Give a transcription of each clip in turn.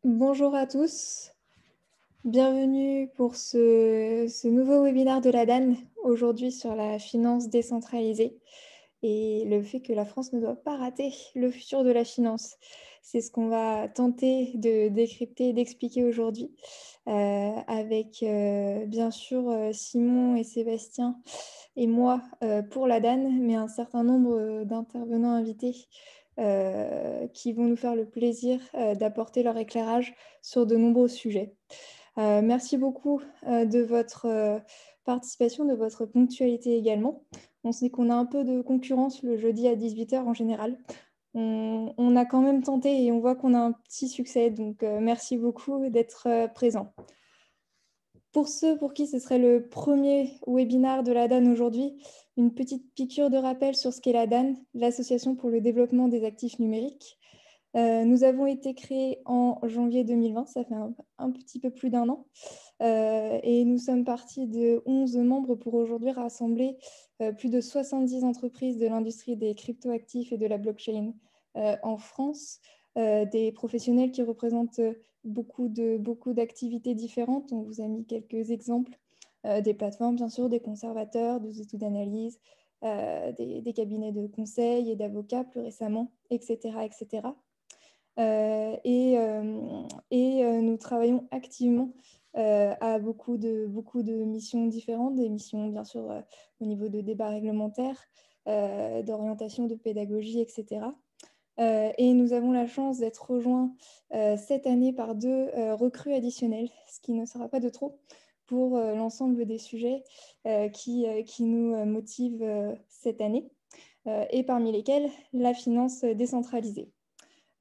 Bonjour à tous, bienvenue pour ce nouveau webinaire de la DAN, aujourd'hui sur la finance décentralisée et le fait que la France ne doit pas rater le futur de la finance. C'est ce qu'on va tenter de décrypter et d'expliquer aujourd'hui avec bien sûr Simon et Sébastien et moi pour la DAN, mais un certain nombre d'intervenants invités qui vont nous faire le plaisir d'apporter leur éclairage sur de nombreux sujets. Merci beaucoup de votre participation, de votre ponctualité également. On sait qu'on a un peu de concurrence le jeudi à 18h en général. On a quand même tenté et on voit qu'on a un petit succès, donc merci beaucoup d'être présent. Pour ceux pour qui ce serait le premier webinaire de la DAN aujourd'hui, une petite piqûre de rappel sur ce qu'est la DAN, l'Association pour le développement des actifs numériques. Nous avons été créés en janvier 2020, ça fait un petit peu plus d'un an, et nous sommes partis de 11 membres pour aujourd'hui rassembler plus de 70 entreprises de l'industrie des cryptoactifs et de la blockchain en France, des professionnels qui représentent beaucoup d'activités différentes. On vous a mis quelques exemples, des plateformes bien sûr, des conservateurs, des outils d'analyse, des cabinets de conseil et d'avocats plus récemment, etc. etc. Nous travaillons activement à beaucoup de missions différentes, des missions bien sûr au niveau de débats réglementaires, d'orientation, de pédagogie, etc. Et nous avons la chance d'être rejoints cette année par deux recrues additionnelles, ce qui ne sera pas de trop pour l'ensemble des sujets qui nous motivent cette année, et parmi lesquels la finance décentralisée.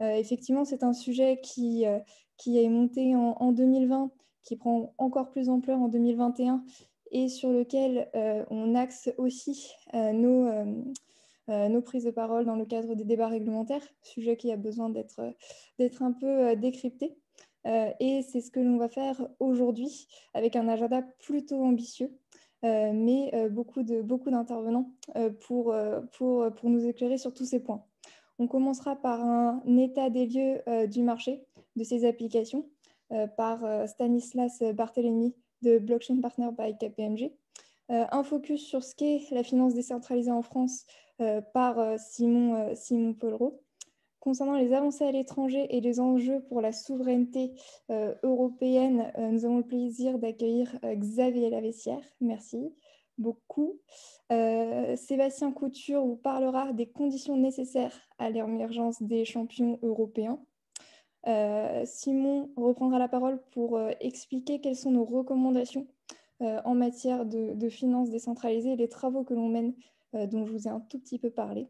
Effectivement, c'est un sujet qui est monté en 2020, qui prend encore plus d'ampleur en 2021 et sur lequel on axe aussi nos prises de parole dans le cadre des débats réglementaires, sujet qui a besoin d'être un peu décrypté. Et c'est ce que l'on va faire aujourd'hui avec un agenda plutôt ambitieux, mais beaucoup d'intervenants pour nous éclairer sur tous ces points. On commencera par un état des lieux du marché de ces applications par Stanislas Barthélémy de Blockchain Partner by KPMG. Un focus sur ce qu'est la finance décentralisée en France par Simon Pollereau. Concernant les avancées à l'étranger et les enjeux pour la souveraineté européenne, nous avons le plaisir d'accueillir Xavier Lavessière. Merci beaucoup. Sébastien Couture vous parlera des conditions nécessaires à l'émergence des champions européens. Simon reprendra la parole pour expliquer quelles sont nos recommandations en matière de finances décentralisées et les travaux que l'on mène, dont je vous ai un tout petit peu parlé.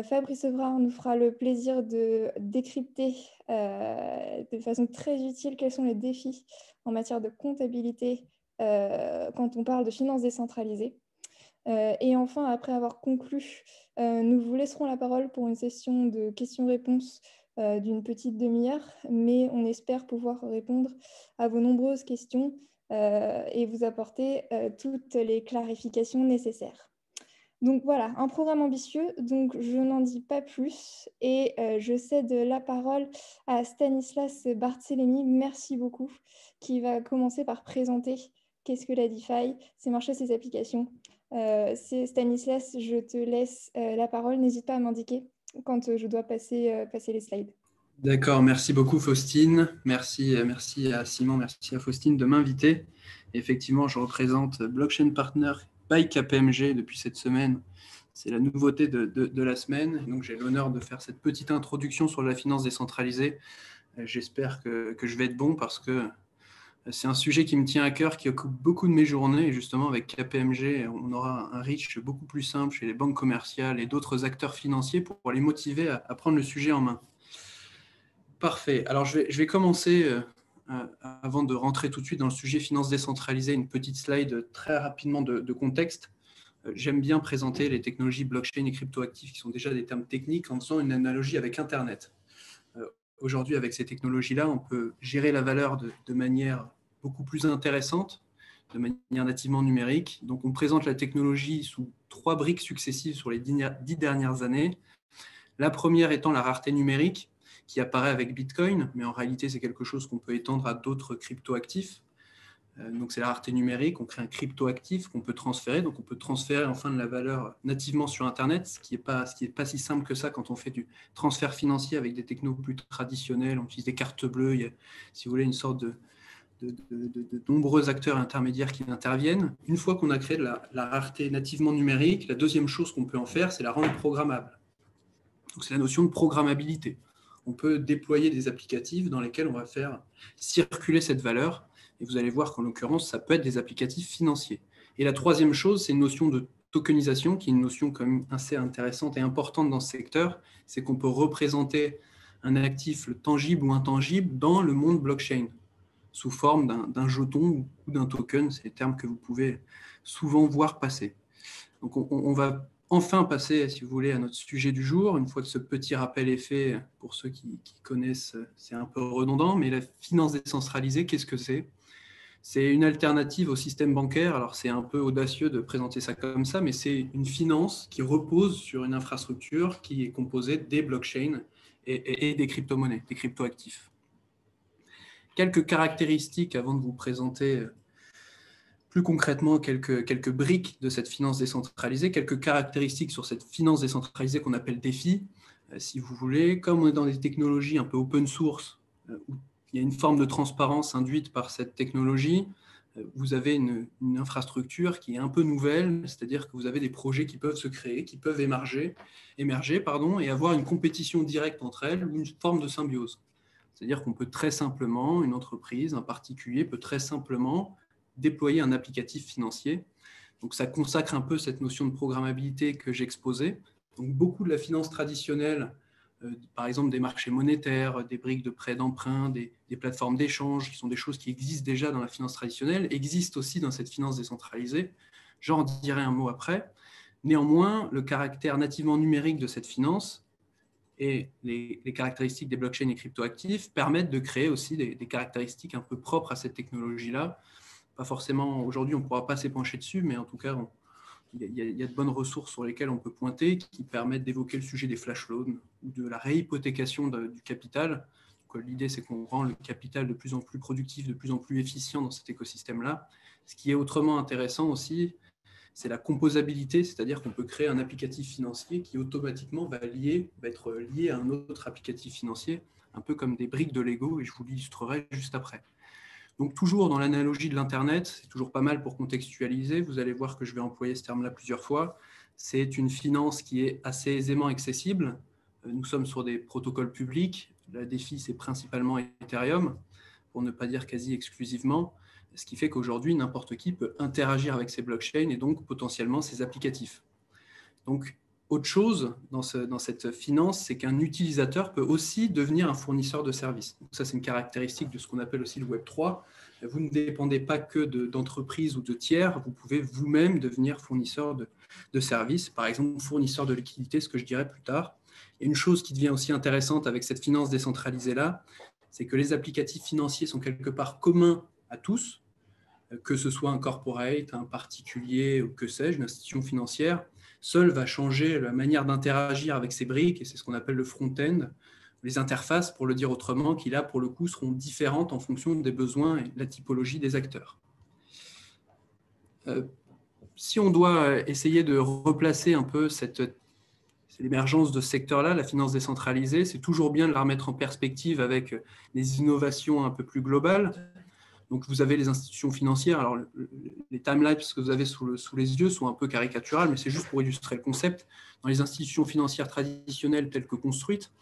Fabrice Evrard nous fera le plaisir de décrypter de façon très utile quels sont les défis en matière de comptabilité quand on parle de finances décentralisées. Et enfin, après avoir conclu, nous vous laisserons la parole pour une session de questions-réponses d'une petite demi-heure, mais on espère pouvoir répondre à vos nombreuses questions et vous apporter toutes les clarifications nécessaires. Donc voilà, un programme ambitieux, donc je n'en dis pas plus et je cède la parole à Stanislas Barthélémy, merci beaucoup, qui va commencer par présenter qu'est-ce que la DeFi, ses marchés, ses applications. C'est Stanislas, je te laisse la parole, n'hésite pas à m'indiquer quand je dois passer les slides. D'accord, merci beaucoup Faustine, merci à Simon, merci à Faustine de m'inviter. Effectivement, je représente Blockchain Partner by KPMG depuis cette semaine. C'est la nouveauté de la semaine. Donc, j'ai l'honneur de faire cette petite introduction sur la finance décentralisée. J'espère que je vais être bon parce que c'est un sujet qui me tient à cœur, qui occupe beaucoup de mes journées. Et justement, avec KPMG, on aura un reach beaucoup plus simple chez les banques commerciales et d'autres acteurs financiers pour les motiver à prendre le sujet en main. Parfait. Alors, je vais commencer, avant de rentrer tout de suite dans le sujet finance décentralisée, une petite slide très rapidement de contexte. J'aime bien présenter les technologies blockchain et cryptoactifs, qui sont déjà des termes techniques, en faisant une analogie avec Internet. Aujourd'hui, avec ces technologies-là, on peut gérer la valeur de manière beaucoup plus intéressante, de manière nativement numérique. Donc, on présente la technologie sous 3 briques successives sur les 10 dernières années. La première étant la rareté numérique, qui apparaît avec Bitcoin, mais en réalité, c'est quelque chose qu'on peut étendre à d'autres cryptoactifs. Donc, c'est la rareté numérique. On crée un cryptoactif qu'on peut transférer. Donc, on peut transférer enfin de la valeur nativement sur Internet, ce qui n'est pas si simple que ça quand on fait du transfert financier avec des technos plus traditionnels. On utilise des cartes bleues. Il y a, si vous voulez, une sorte de nombreux acteurs intermédiaires qui interviennent. Une fois qu'on a créé la rareté nativement numérique, la deuxième chose qu'on peut en faire, c'est la rendre programmable. Donc, c'est la notion de programmabilité. On peut déployer des applicatifs dans lesquels on va faire circuler cette valeur. Et vous allez voir qu'en l'occurrence, ça peut être des applicatifs financiers. Et la troisième chose, c'est une notion de tokenisation, qui est une notion quand même assez intéressante et importante dans ce secteur. C'est qu'on peut représenter un actif tangible ou intangible dans le monde blockchain, sous forme d'un jeton ou d'un token. C'est les termes que vous pouvez souvent voir passer. Donc, on va enfin passer, si vous voulez, à notre sujet du jour. Une fois que ce petit rappel est fait, pour ceux qui connaissent, c'est un peu redondant, mais la finance décentralisée, qu'est-ce que c'est ? C'est une alternative au système bancaire. Alors, c'est un peu audacieux de présenter ça comme ça, mais c'est une finance qui repose sur une infrastructure qui est composée des blockchains et des crypto-monnaies, des crypto-actifs. Quelques caractéristiques avant de vous présenter plus concrètement quelques briques de cette finance décentralisée, quelques caractéristiques sur cette finance décentralisée qu'on appelle DeFi, si vous voulez. Comme on est dans des technologies un peu open source, où il y a une forme de transparence induite par cette technologie, vous avez une infrastructure qui est un peu nouvelle, c'est-à-dire que vous avez des projets qui peuvent se créer, qui peuvent émerger, et avoir une compétition directe entre elles ou une forme de symbiose. C'est-à-dire qu'on peut très simplement, une entreprise, un particulier peut très simplement déployer un applicatif financier. Donc ça consacre un peu cette notion de programmabilité que j'exposais. Donc beaucoup de la finance traditionnelle, par exemple des marchés monétaires, des briques de prêt d'emprunt, des plateformes d'échange, qui sont des choses qui existent déjà dans la finance traditionnelle, existent aussi dans cette finance décentralisée. J'en dirai un mot après. Néanmoins, le caractère nativement numérique de cette finance et les caractéristiques des blockchains et cryptoactifs permettent de créer aussi des caractéristiques un peu propres à cette technologie-là. Pas forcément, aujourd'hui, on ne pourra pas s'épancher dessus, mais en tout cas, il y a de bonnes ressources sur lesquelles on peut pointer qui permettent d'évoquer le sujet des flash loans ou de la réhypothécation du capital. L'idée, c'est qu'on rend le capital de plus en plus productif, de plus en plus efficient dans cet écosystème-là. Ce qui est autrement intéressant aussi, c'est la composabilité, c'est-à-dire qu'on peut créer un applicatif financier qui automatiquement va être lié à un autre applicatif financier, un peu comme des briques de Lego, et je vous l'illustrerai juste après. Donc toujours dans l'analogie de l'Internet, c'est toujours pas mal pour contextualiser, vous allez voir que je vais employer ce terme-là plusieurs fois, c'est une finance qui est assez aisément accessible. Nous sommes sur des protocoles publics, la DeFi c'est principalement Ethereum, pour ne pas dire quasi exclusivement, ce qui fait qu'aujourd'hui n'importe qui peut interagir avec ces blockchains et donc potentiellement ces applicatifs. Donc autre chose dans cette finance, c'est qu'un utilisateur peut aussi devenir un fournisseur de services. Donc ça, c'est une caractéristique de ce qu'on appelle aussi le Web 3. Vous ne dépendez pas que d'entreprises ou de tiers, vous pouvez vous-même devenir fournisseur de services, par exemple fournisseur de liquidités, ce que je dirai plus tard. Et une chose qui devient aussi intéressante avec cette finance décentralisée-là, c'est que les applicatifs financiers sont quelque part communs à tous, que ce soit un corporate, un particulier ou que sais-je, une institution financière. Seul va changer la manière d'interagir avec ces briques, et c'est ce qu'on appelle le front-end, les interfaces, pour le dire autrement, qui là, pour le coup, seront différentes en fonction des besoins et de la typologie des acteurs. Si on doit essayer de replacer un peu l'émergence de ce secteur-là, la finance décentralisée, c'est toujours bien de la remettre en perspective avec des innovations un peu plus globales. Donc, vous avez les institutions financières. Alors, les timelapses que vous avez sous les yeux sont un peu caricaturales, mais c'est juste pour illustrer le concept. Dans les institutions financières traditionnelles telles que construites,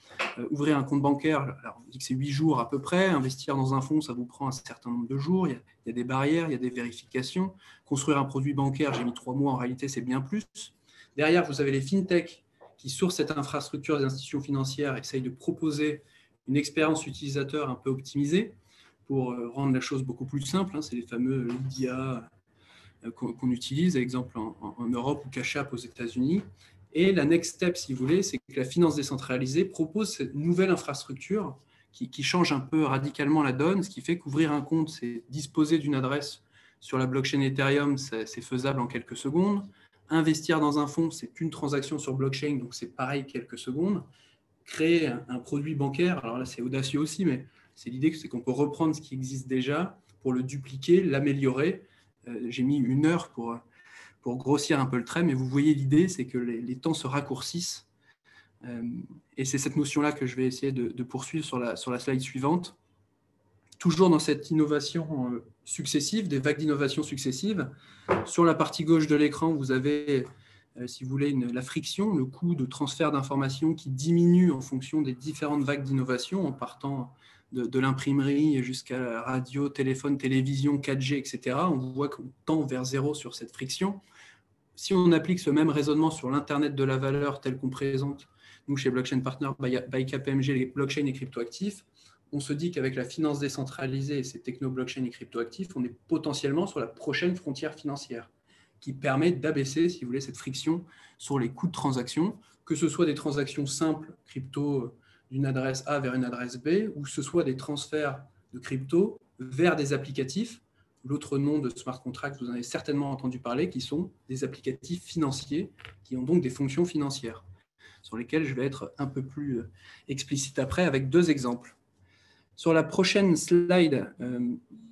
ouvrir un compte bancaire, alors on dit que c'est 8 jours à peu près. Investir dans un fonds, ça vous prend un certain nombre de jours. Il y a des barrières, il y a des vérifications. Construire un produit bancaire, j'ai mis 3 mois. En réalité, c'est bien plus. Derrière, vous avez les fintechs qui, sur cette infrastructure des institutions financières, essayent de proposer une expérience utilisateur un peu optimisée pour rendre la chose beaucoup plus simple. C'est les fameux LIDIA qu'on utilise, exemple en Europe ou Cash App aux États-Unis. Et la next step, si vous voulez, c'est que la finance décentralisée propose cette nouvelle infrastructure qui change un peu radicalement la donne, ce qui fait qu'ouvrir un compte, c'est disposer d'une adresse sur la blockchain Ethereum, c'est faisable en quelques secondes. Investir dans un fonds, c'est une transaction sur blockchain, donc c'est pareil quelques secondes. créer un produit bancaire. Alors là, c'est audacieux aussi, mais c'est l'idée c'est qu'on peut reprendre ce qui existe déjà pour le dupliquer, l'améliorer. J'ai mis 1 heure pour grossir un peu le trait, mais vous voyez l'idée, c'est que les temps se raccourcissent. Et c'est cette notion-là que je vais essayer de poursuivre sur la slide suivante. Toujours dans cette innovation successive, des vagues d'innovation successives. Sur la partie gauche de l'écran, vous avez, si vous voulez, la friction, le coût de transfert d'informations qui diminue en fonction des différentes vagues d'innovation, en partant de l'imprimerie jusqu'à la radio, téléphone, télévision, 4G, etc. On voit qu'on tend vers zéro sur cette friction. Si on applique ce même raisonnement sur l'Internet de la valeur tel qu'on présente, nous, chez Blockchain Partner by KPMG, les blockchains et cryptoactifs, on se dit qu'avec la finance décentralisée et ces techno-blockchains et cryptoactifs, on est potentiellement sur la prochaine frontière financière qui permet d'abaisser, si vous voulez, cette friction sur les coûts de transaction, que ce soit des transactions simples crypto d'une adresse A vers une adresse B, ou que ce soit des transferts de crypto vers des applicatifs. L'autre nom de smart contract, vous en avez certainement entendu parler, qui sont des applicatifs financiers, qui ont donc des fonctions financières, sur lesquelles je vais être un peu plus explicite après avec 2 exemples. Sur la prochaine slide,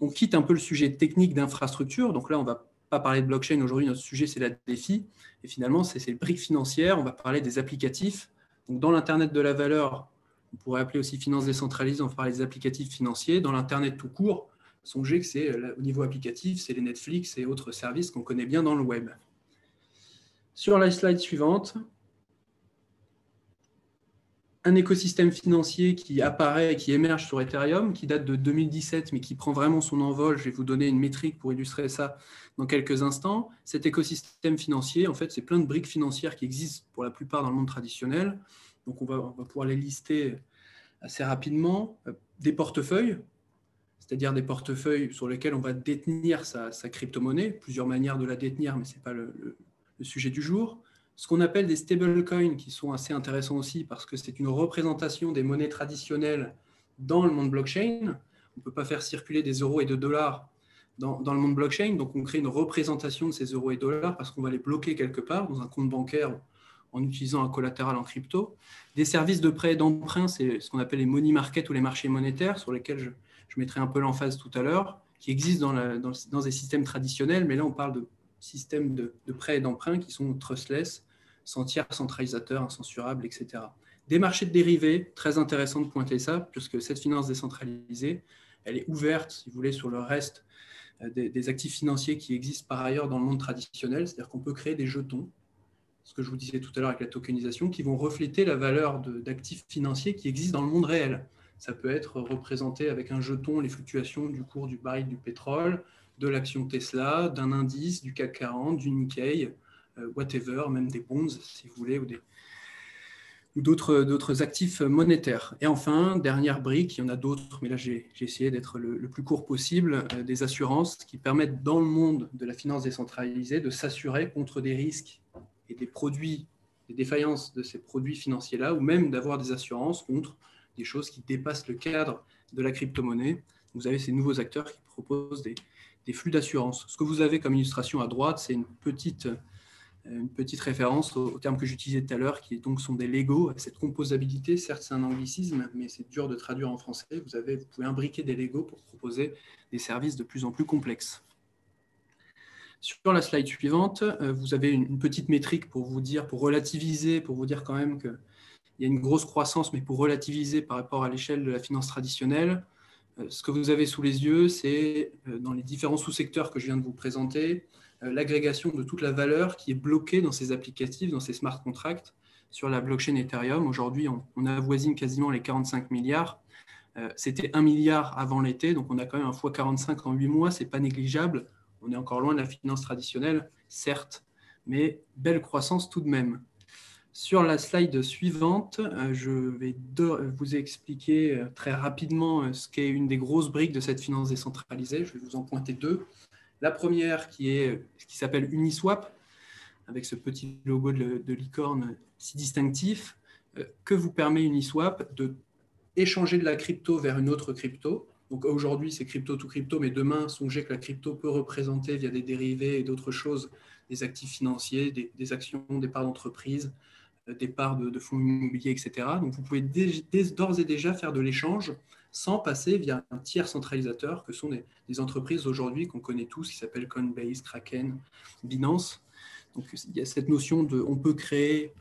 on quitte un peu le sujet technique d'infrastructure. Donc là, on ne va pas parler de blockchain aujourd'hui, notre sujet, c'est la défi. Et finalement, c'est les briques financières. On va parler des applicatifs. Donc dans l'Internet de la valeur, on pourrait appeler aussi finance décentralisée, on va parler des applicatifs financiers. Dans l'Internet tout court, songez que c'est au niveau applicatif, c'est les Netflix et autres services qu'on connaît bien dans le web. Sur la slide suivante, un écosystème financier qui apparaît et qui émerge sur Ethereum, qui date de 2017, mais qui prend vraiment son envol. Je vais vous donner une métrique pour illustrer ça dans quelques instants. Cet écosystème financier, en fait, c'est plein de briques financières qui existent pour la plupart dans le monde traditionnel. Donc, on va pouvoir les lister assez rapidement. Des portefeuilles, c'est-à-dire des portefeuilles sur lesquels on va détenir sa crypto-monnaie. Plusieurs manières de la détenir, mais ce n'est pas le sujet du jour. Ce qu'on appelle des stablecoins, qui sont assez intéressants aussi parce que c'est une représentation des monnaies traditionnelles dans le monde blockchain. On ne peut pas faire circuler des euros et des dollars dans le monde blockchain, donc on crée une représentation de ces euros et dollars parce qu'on va les bloquer quelque part dans un compte bancaire en utilisant un collatéral en crypto. Des services de prêt et d'emprunt, c'est ce qu'on appelle les money markets ou les marchés monétaires, sur lesquels je mettrai un peu l'emphase tout à l'heure, qui existent dans des systèmes traditionnels, mais là on parle de systèmes de prêt et d'emprunt qui sont trustless, sans tiers centralisateur, incensurable, etc. Des marchés de dérivés, très intéressant de pointer ça, puisque cette finance décentralisée, elle est ouverte, si vous voulez, sur le reste des actifs financiers qui existent par ailleurs dans le monde traditionnel, c'est-à-dire qu'on peut créer des jetons, ce que je vous disais tout à l'heure avec la tokenisation, qui vont refléter la valeur d'actifs financiers qui existent dans le monde réel. Ça peut être représenté avec un jeton, les fluctuations du cours du baril du pétrole, de l'action Tesla, d'un indice, du CAC 40, du Nikkei, whatever, même des bonds, si vous voulez, ou d'autres actifs monétaires. Et enfin, dernière brique, il y en a d'autres, mais là j'ai essayé d'être le plus court possible, des assurances qui permettent dans le monde de la finance décentralisée de s'assurer contre des risques et des produits, des défaillances de ces produits financiers-là, ou même d'avoir des assurances contre des choses qui dépassent le cadre de la crypto-monnaie. Vous avez ces nouveaux acteurs qui proposent des flux d'assurance. Ce que vous avez comme illustration à droite, c'est une petite référence au terme que j'utilisais tout à l'heure, qui donc sont des Legos, cette composabilité. Certes, c'est un anglicisme, mais c'est dur de traduire en français. Vous pouvez imbriquer des Legos pour proposer des services de plus en plus complexes. Sur la slide suivante, vous avez une petite métrique pour relativiser, pour vous dire quand même qu'il y a une grosse croissance, mais pour relativiser par rapport à l'échelle de la finance traditionnelle. Ce que vous avez sous les yeux, c'est dans les différents sous-secteurs que je viens de vous présenter, l'agrégation de toute la valeur qui est bloquée dans ces applicatifs, dans ces smart contracts sur la blockchain Ethereum. Aujourd'hui, on avoisine quasiment les 45 milliards. C'était 1 milliard avant l'été, donc on a quand même un fois 45 en 8 mois, ce n'est pas négligeable. On est encore loin de la finance traditionnelle, certes, mais belle croissance tout de même. Sur la slide suivante, je vais vous expliquer très rapidement ce qu'est une des grosses briques de cette finance décentralisée. Je vais vous en pointer 2. La première qui s'appelle Uniswap, avec ce petit logo de licorne si distinctif. Que vous permet Uniswap de échanger de la crypto vers une autre crypto. Donc aujourd'hui, c'est crypto to crypto, mais demain, songez que la crypto peut représenter via des dérivés et d'autres choses, des actifs financiers, des actions, des parts d'entreprise, des parts de fonds immobiliers, etc. Donc, vous pouvez d'ores et déjà faire de l'échange sans passer via un tiers centralisateur, que sont des entreprises aujourd'hui qu'on connaît tous, qui s'appellent Coinbase, Kraken, Binance. Donc, il y a cette notion de on peut créer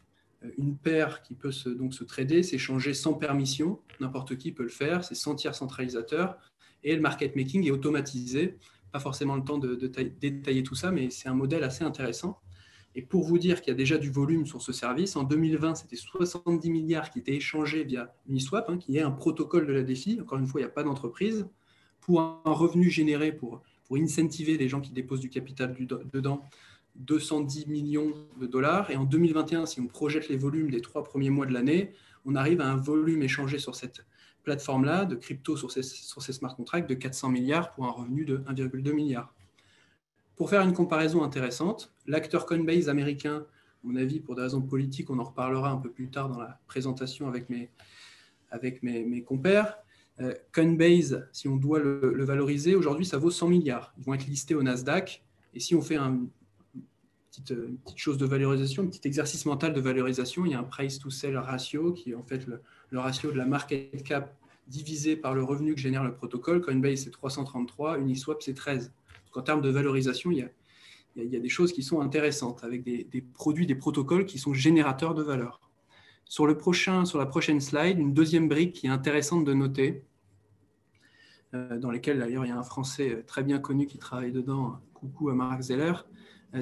une paire qui peut donc se trader, s'échanger sans permission, n'importe qui peut le faire, c'est sans tiers centralisateur, et le market making est automatisé. Pas forcément le temps de détailler tout ça, mais c'est un modèle assez intéressant. Et pour vous dire qu'il y a déjà du volume sur ce service, en 2020, c'était 70 milliards qui étaient échangés via Uniswap, qui est un protocole de la DeFi. Encore une fois, il n'y a pas d'entreprise. Pour un revenu généré, pour incentiver les gens qui déposent du capital dedans, 210 millions de dollars. Et en 2021, si on projette les volumes des 3 premiers mois de l'année, on arrive à un volume échangé sur cette plateforme-là de crypto sur ces smart contracts de 400 milliards pour un revenu de 1,2 milliard. Pour faire une comparaison intéressante, l'acteur Coinbase américain, à mon avis, pour des raisons politiques, on en reparlera un peu plus tard dans la présentation avec mes compères. Coinbase, si on doit le valoriser, aujourd'hui, ça vaut 100 milliards. Ils vont être listés au Nasdaq. Et si on fait une petite chose de valorisation, un petit exercice mental de valorisation, il y a un price-to-sell ratio qui est en fait le ratio de la market cap divisé par le revenu que génère le protocole. Coinbase, c'est 333, Uniswap, c'est 13. Donc, en termes de valorisation, il y a des choses qui sont intéressantes avec des produits, des protocoles qui sont générateurs de valeur. Sur la prochaine slide, une deuxième brique qui est intéressante de noter, dans lesquelles d'ailleurs il y a un Français très bien connu qui travaille dedans, coucou à Marc Zeller,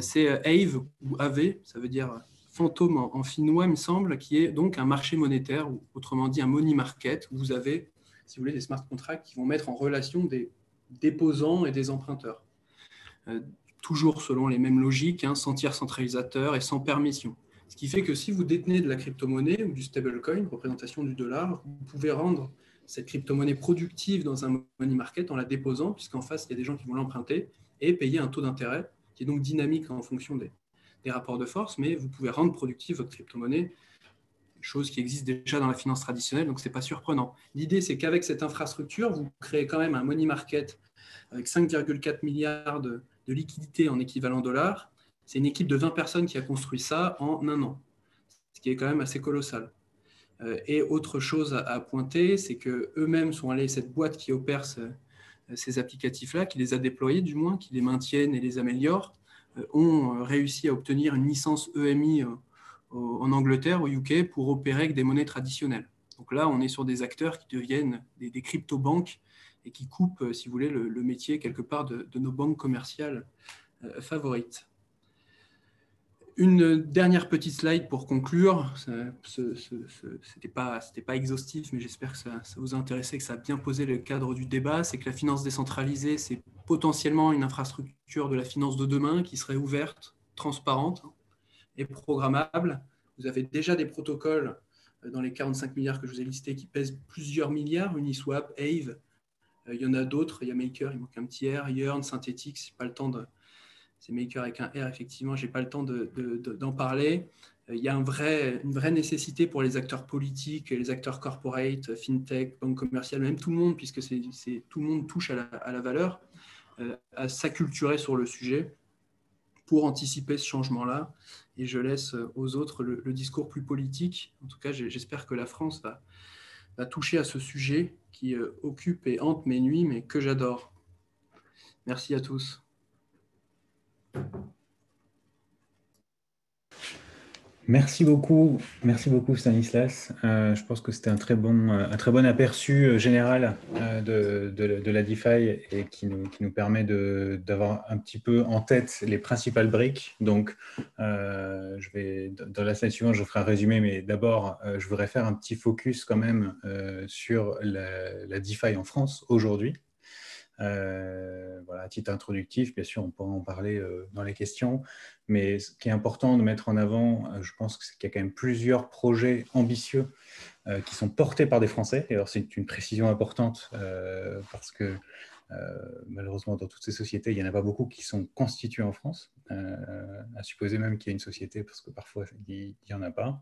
c'est AVE ou AV, ça veut dire fantôme en finnois, il me semble, qui est donc un marché monétaire, ou autrement dit un money market, où vous avez, si vous voulez, des smart contracts qui vont mettre en relation des déposants et des emprunteurs. Toujours selon les mêmes logiques, sans tiers centralisateur et sans permission. Ce qui fait que si vous détenez de la crypto-monnaie ou du stablecoin, représentation du dollar, vous pouvez rendre cette crypto-monnaie productive dans un money market en la déposant, puisqu'en face, il y a des gens qui vont l'emprunter et payer un taux d'intérêt qui est donc dynamique en fonction des rapports de force, mais vous pouvez rendre productive votre crypto-monnaie, chose qui existe déjà dans la finance traditionnelle, donc ce n'est pas surprenant. L'idée, c'est qu'avec cette infrastructure, vous créez quand même un money market avec 5,4 milliards de liquidités en équivalent dollar. C'est une équipe de 20 personnes qui a construit ça en un an, ce qui est quand même assez colossal. Et autre chose à pointer, c'est qu'eux-mêmes sont allés, cette boîte qui opère ces applicatifs-là, qui les a déployés du moins, qui les maintiennent et les améliorent, ont réussi à obtenir une licence EMI en Angleterre, au UK, pour opérer avec des monnaies traditionnelles. Donc là, on est sur des acteurs qui deviennent des crypto-banques et qui coupent, si vous voulez, le métier quelque part de nos banques commerciales favorites. Une dernière petite slide pour conclure. C'était pas exhaustif, mais j'espère que ça vous a intéressé, que ça a bien posé le cadre du débat. C'est que la finance décentralisée, c'est potentiellement une infrastructure de la finance de demain qui serait ouverte, transparente et programmable. Vous avez déjà des protocoles dans les 45 milliards que je vous ai listés qui pèsent plusieurs milliards, Uniswap, Aave. Il y en a d'autres, il y a Maker, il manque un petit R, Yearn, Synthetix, je n'ai pas le temps de... C'est Maker avec un R, effectivement, je n'ai pas le temps d'en parler. Il y a une vraie nécessité pour les acteurs politiques, les acteurs corporate, fintech, banques commerciales, même tout le monde, puisque tout le monde touche à la valeur, à s'acculturer sur le sujet pour anticiper ce changement-là. Et je laisse aux autres le discours plus politique. En tout cas, j'espère que la France va toucher à ce sujet qui occupe et hante mes nuits, mais que j'adore. Merci à tous. Merci beaucoup Stanislas. Je pense que c'était un très bon aperçu général de la DeFi et qui nous permet d'avoir un petit peu en tête les principales briques. Donc, dans la slide suivante, je ferai un résumé, mais d'abord, je voudrais faire un petit focus quand même sur la DeFi en France aujourd'hui. Voilà, à titre introductif, bien sûr, on pourra en parler dans les questions, mais ce qui est important de mettre en avant, je pense qu'il y a quand même plusieurs projets ambitieux qui sont portés par des Français. Et alors, c'est une précision importante parce que Malheureusement, dans toutes ces sociétés, il n'y en a pas beaucoup qui sont constituées en France, à supposer même qu'il y a une société, parce que parfois, il n'y en a pas.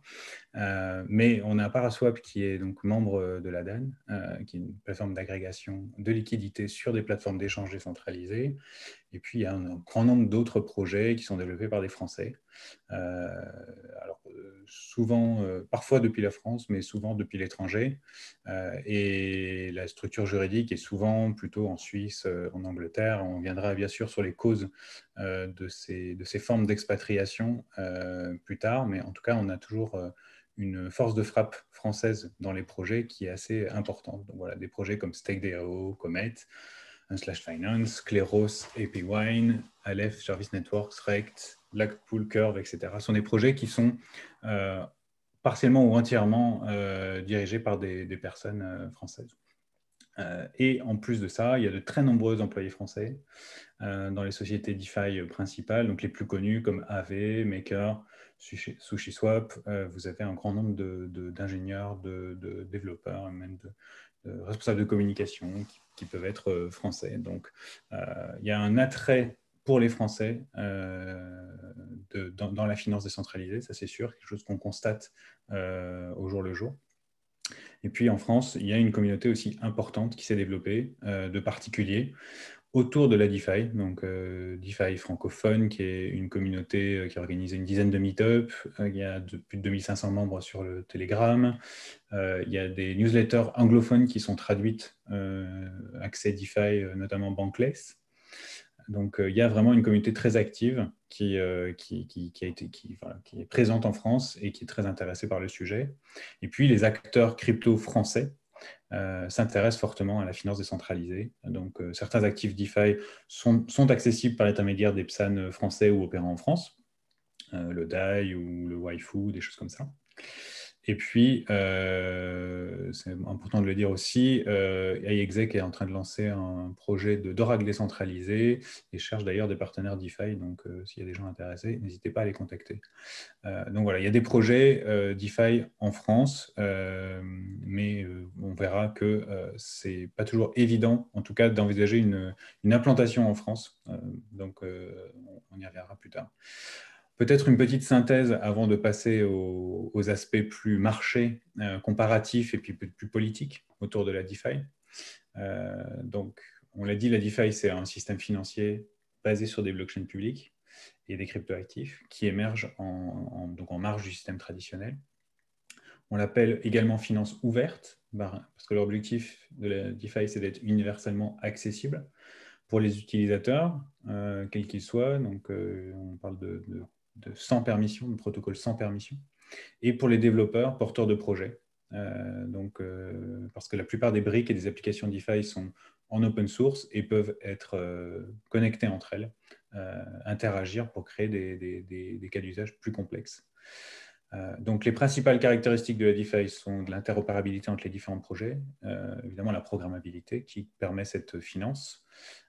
Mais on a Paraswap qui est donc membre de la DAN, qui est une plateforme d'agrégation de liquidités sur des plateformes d'échange décentralisées. Et puis, il y a un grand nombre d'autres projets qui sont développés par des Français. Alors, souvent, parfois depuis la France, mais souvent depuis l'étranger. Et la structure juridique est souvent plutôt en Suisse, en Angleterre. On viendra bien sûr sur les causes de ces formes d'expatriation plus tard, mais en tout cas, on a toujours une force de frappe française dans les projets qui est assez importante. Donc voilà, des projets comme StakeDAO, Comet, Slash Finance, Kleros, AP Wine, Aleph, Service Networks, Rect, Blackpool, Curve, etc. Ce sont des projets qui sont partiellement ou entièrement dirigés par des personnes françaises. Et en plus de ça, il y a de très nombreux employés français dans les sociétés DeFi principales, donc les plus connues comme Aave, Maker, SushiSwap. Vous avez un grand nombre d'ingénieurs, de développeurs, même de responsables de communication qui peuvent être français. Donc, il y a un attrait pour les Français dans la finance décentralisée, ça c'est sûr, quelque chose qu'on constate au jour le jour. Et puis en France, il y a une communauté aussi importante qui s'est développée de particuliers autour de la DeFi, donc DeFi francophone, qui est une communauté qui a organisé une dizaine de meet-up. Il y a plus de 2500 membres sur le Telegram. Il y a des newsletters anglophones qui sont traduites, accès DeFi, notamment Bankless. Donc, il y a vraiment une communauté très active qui est présente en France et qui est très intéressée par le sujet. Et puis, les acteurs crypto français s'intéressent fortement à la finance décentralisée. Donc, certains actifs DeFi sont accessibles par l'intermédiaire des PSAN français ou opérant en France, le DAI ou le Waifu, des choses comme ça. Et puis, c'est important de le dire aussi, iExec est en train de lancer un projet d'Oracle décentralisé et cherche d'ailleurs des partenaires DeFi. Donc, s'il y a des gens intéressés, n'hésitez pas à les contacter. Donc voilà, il y a des projets DeFi en France, mais on verra que ce n'est pas toujours évident, en tout cas, d'envisager une implantation en France. Donc, on y reviendra plus tard. Peut-être une petite synthèse avant de passer aux aspects plus marché, comparatifs et puis plus politiques autour de la DeFi. Donc, on l'a dit, la DeFi, c'est un système financier basé sur des blockchains publiques et des cryptoactifs qui émergent donc en marge du système traditionnel. On l'appelle également finance ouverte, parce que l'objectif de la DeFi, c'est d'être universellement accessible pour les utilisateurs, quels qu'ils soient. Donc, on parle de sans permission, de protocole sans permission, et pour les développeurs porteurs de projets. Parce que la plupart des briques et des applications DeFi sont en open source et peuvent être connectées entre elles, interagir pour créer des cas d'usage plus complexes. Donc, les principales caractéristiques de la DeFi sont de l'interopérabilité entre les différents projets, évidemment la programmabilité qui permet cette finance,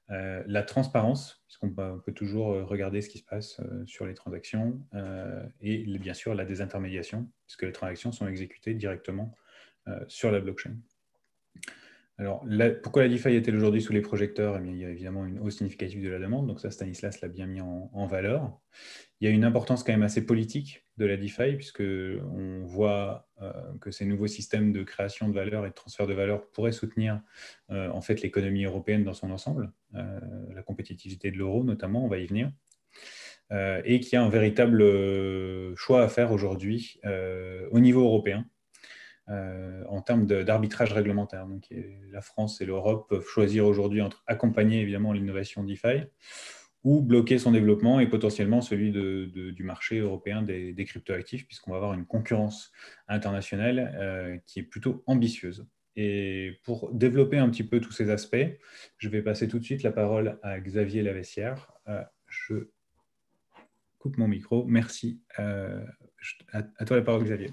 la transparence, puisqu'on peut toujours regarder ce qui se passe sur les transactions, et bien sûr la désintermédiation, puisque les transactions sont exécutées directement sur la blockchain. Alors, pourquoi la DeFi est-elle aujourd'hui sous les projecteurs? Eh bien, il y a évidemment une hausse significative de la demande, donc ça, Stanislas l'a bien mis en valeur. Il y a une importance quand même assez politique de la DeFi, puisqu'on voit que ces nouveaux systèmes de création de valeur et de transfert de valeur pourraient soutenir en fait l'économie européenne dans son ensemble, la compétitivité de l'euro notamment, on va y venir, et qu'il y a un véritable choix à faire aujourd'hui au niveau européen, en termes d'arbitrage réglementaire. Donc, la France et l'Europe peuvent choisir aujourd'hui entre accompagner évidemment l'innovation DeFi ou bloquer son développement et potentiellement celui du marché européen des cryptoactifs, puisqu'on va avoir une concurrence internationale qui est plutôt ambitieuse. Et pour développer un petit peu tous ces aspects, je vais passer tout de suite la parole à Xavier Lavessière. Je coupe mon micro. Merci. À toi la parole, Xavier.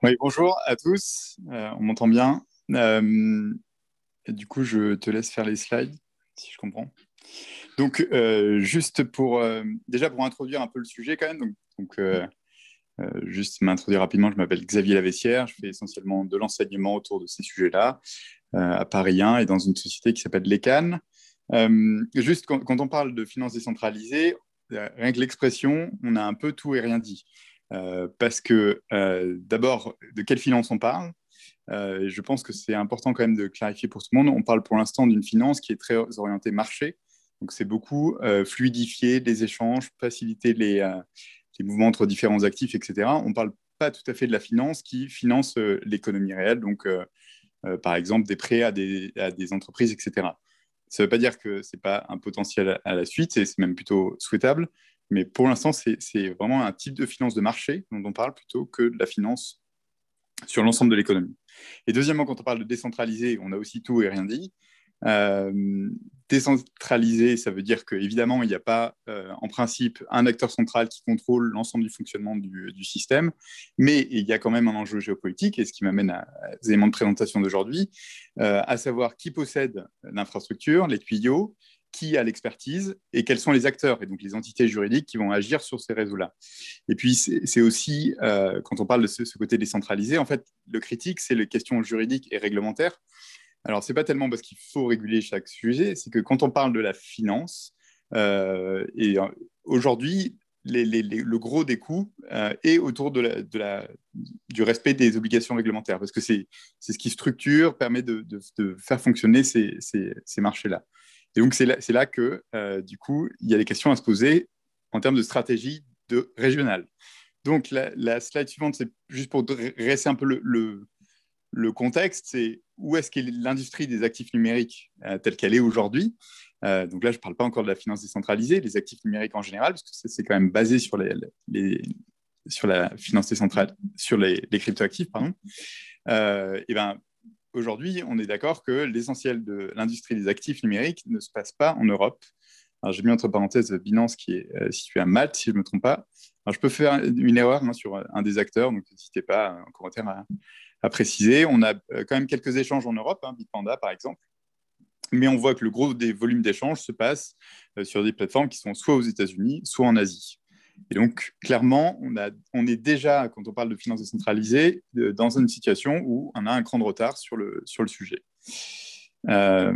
Oui, bonjour à tous, on m'entend bien. Du coup, je te laisse faire les slides, si je comprends. Donc, juste déjà pour introduire un peu le sujet quand même, Juste m'introduire rapidement, je m'appelle Xavier Lavessière, je fais essentiellement de l'enseignement autour de ces sujets-là à Paris 1 et dans une société qui s'appelle l'ECAN. Juste quand on parle de finances décentralisées, rien que l'expression, on a un peu tout et rien dit. Parce que d'abord, de quelle finance on parle? Je pense que c'est important quand même de clarifier pour tout le monde. On parle pour l'instant d'une finance qui est très orientée marché. Donc, c'est beaucoup fluidifier les échanges, faciliter les mouvements entre différents actifs, etc. On ne parle pas tout à fait de la finance qui finance l'économie réelle, donc par exemple des prêts à des entreprises, etc. Ça ne veut pas dire que ce n'est pas un potentiel à la suite, et c'est même plutôt souhaitable, mais pour l'instant, c'est vraiment un type de finance de marché dont on parle plutôt que de la finance sur l'ensemble de l'économie. Et deuxièmement, quand on parle de décentralisé, on a aussi tout et rien dit. Décentralisé, ça veut dire qu'évidemment, il n'y a pas, en principe, un acteur central qui contrôle l'ensemble du fonctionnement du système, mais il y a quand même un enjeu géopolitique, et ce qui m'amène aux éléments de présentation d'aujourd'hui, à savoir qui possède l'infrastructure, les tuyaux, qui a l'expertise, et quels sont les acteurs, et donc les entités juridiques qui vont agir sur ces réseaux-là. Et puis, c'est aussi, quand on parle de ce côté décentralisé, en fait, le critique, c'est les questions juridiques et réglementaires. Alors, ce n'est pas tellement parce qu'il faut réguler chaque sujet, c'est que quand on parle de la finance, aujourd'hui, le gros des coûts est autour du respect des obligations réglementaires, parce que c'est ce qui structure, permet de faire fonctionner ces marchés-là. Et donc, c'est là que, du coup, il y a des questions à se poser en termes de stratégie régionale. Donc, la slide suivante, c'est juste pour dresser un peu le contexte, c'est où est-ce qu'est l'industrie des actifs numériques telle qu'elle est aujourd'hui. Donc là, je ne parle pas encore de la finance décentralisée, les actifs numériques en général, parce que c'est quand même basé sur sur la finance décentralisée, sur les cryptoactifs, pardon. Et ben, aujourd'hui, on est d'accord que l'essentiel de l'industrie des actifs numériques ne se passe pas en Europe. Alors, j'ai mis entre parenthèses Binance qui est situé à Malte, si je ne me trompe pas. Alors, je peux faire une erreur sur un des acteurs, donc n'hésitez pas en commentaire à préciser. On a quand même quelques échanges en Europe, Bitpanda par exemple, mais on voit que le gros des volumes d'échanges se passe sur des plateformes qui sont soit aux États-Unis, soit en Asie. Et donc, clairement, on est déjà, quand on parle de finances décentralisées, dans une situation où on a un cran de retard sur le sujet. Je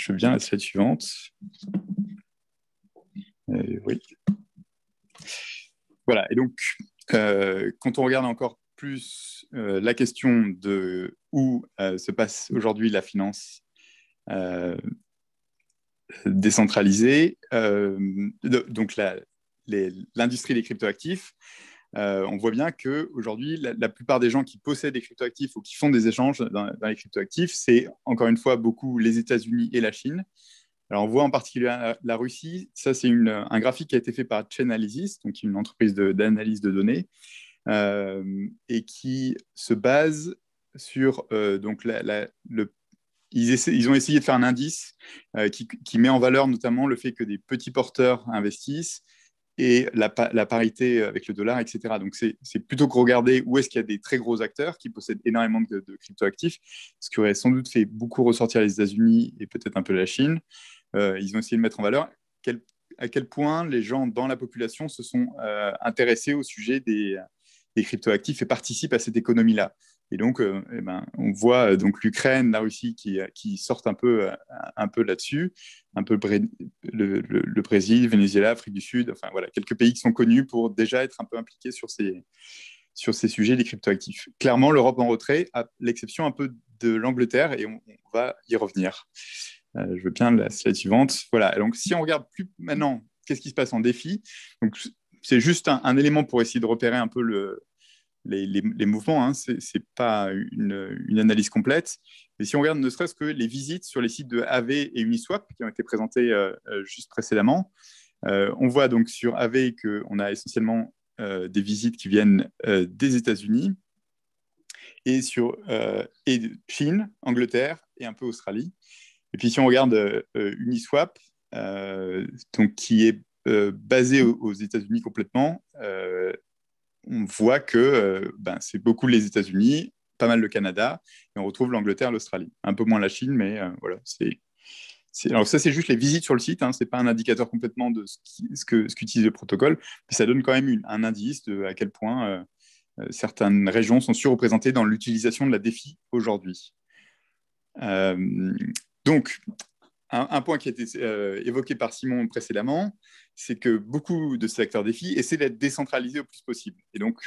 veux bien la slide suivante. Oui. Voilà, et donc, quand on regarde encore plus la question de où se passe aujourd'hui la finance décentralisée, donc l'industrie des cryptoactifs, on voit bien qu'aujourd'hui, la plupart des gens qui possèdent des cryptoactifs ou qui font des échanges dans les cryptoactifs, c'est encore une fois beaucoup les États-Unis et la Chine. Alors, on voit en particulier la Russie. Ça, c'est un graphique qui a été fait par Chainalysis, donc une entreprise d'analyse de données, et qui se base sur donc ils ont essayé de faire un indice qui met en valeur notamment le fait que des petits porteurs investissent et la parité avec le dollar, etc. Donc, c'est plutôt que regarder où est-ce qu'il y a des très gros acteurs qui possèdent énormément de cryptoactifs, ce qui aurait sans doute fait beaucoup ressortir les États-Unis et peut-être un peu la Chine. Ils ont essayé de mettre en valeur à quel point les gens dans la population se sont intéressés au sujet des cryptoactifs et participent à cette économie-là. Et donc, on voit donc l'Ukraine, la Russie qui sortent un peu là-dessus, un peu le Brésil, Venezuela, Afrique du Sud, enfin voilà, quelques pays qui sont connus pour déjà être un peu impliqués sur ces sujets des cryptoactifs. Clairement, l'Europe en retrait, à l'exception un peu de l'Angleterre, et on va y revenir. Je veux bien la slide suivante. Voilà, donc si on regarde plus maintenant, qu'est-ce qui se passe en défi? Donc, c'est juste un élément pour essayer de repérer un peu les mouvements, ce n'est pas une analyse complète. Mais si on regarde ne serait-ce que les visites sur les sites de AV et Uniswap qui ont été présentés juste précédemment, on voit donc sur AV qu'on a essentiellement des visites qui viennent des États-Unis et Chine, Angleterre et un peu Australie. Et puis si on regarde Uniswap, donc, qui est basé aux États-Unis complètement, on voit que c'est beaucoup les États-Unis, pas mal le Canada, et on retrouve l'Angleterre, l'Australie. Un peu moins la Chine, mais voilà, c'est Alors ça, c'est juste les visites sur le site, hein, ce n'est pas un indicateur complètement de ce qu'utilise le protocole, mais ça donne quand même un indice de à quel point certaines régions sont surreprésentées dans l'utilisation de la DeFi aujourd'hui. Donc, un point qui a été évoqué par Simon précédemment, c'est que beaucoup de ces acteurs DeFi essaient d'être décentralisés au plus possible et donc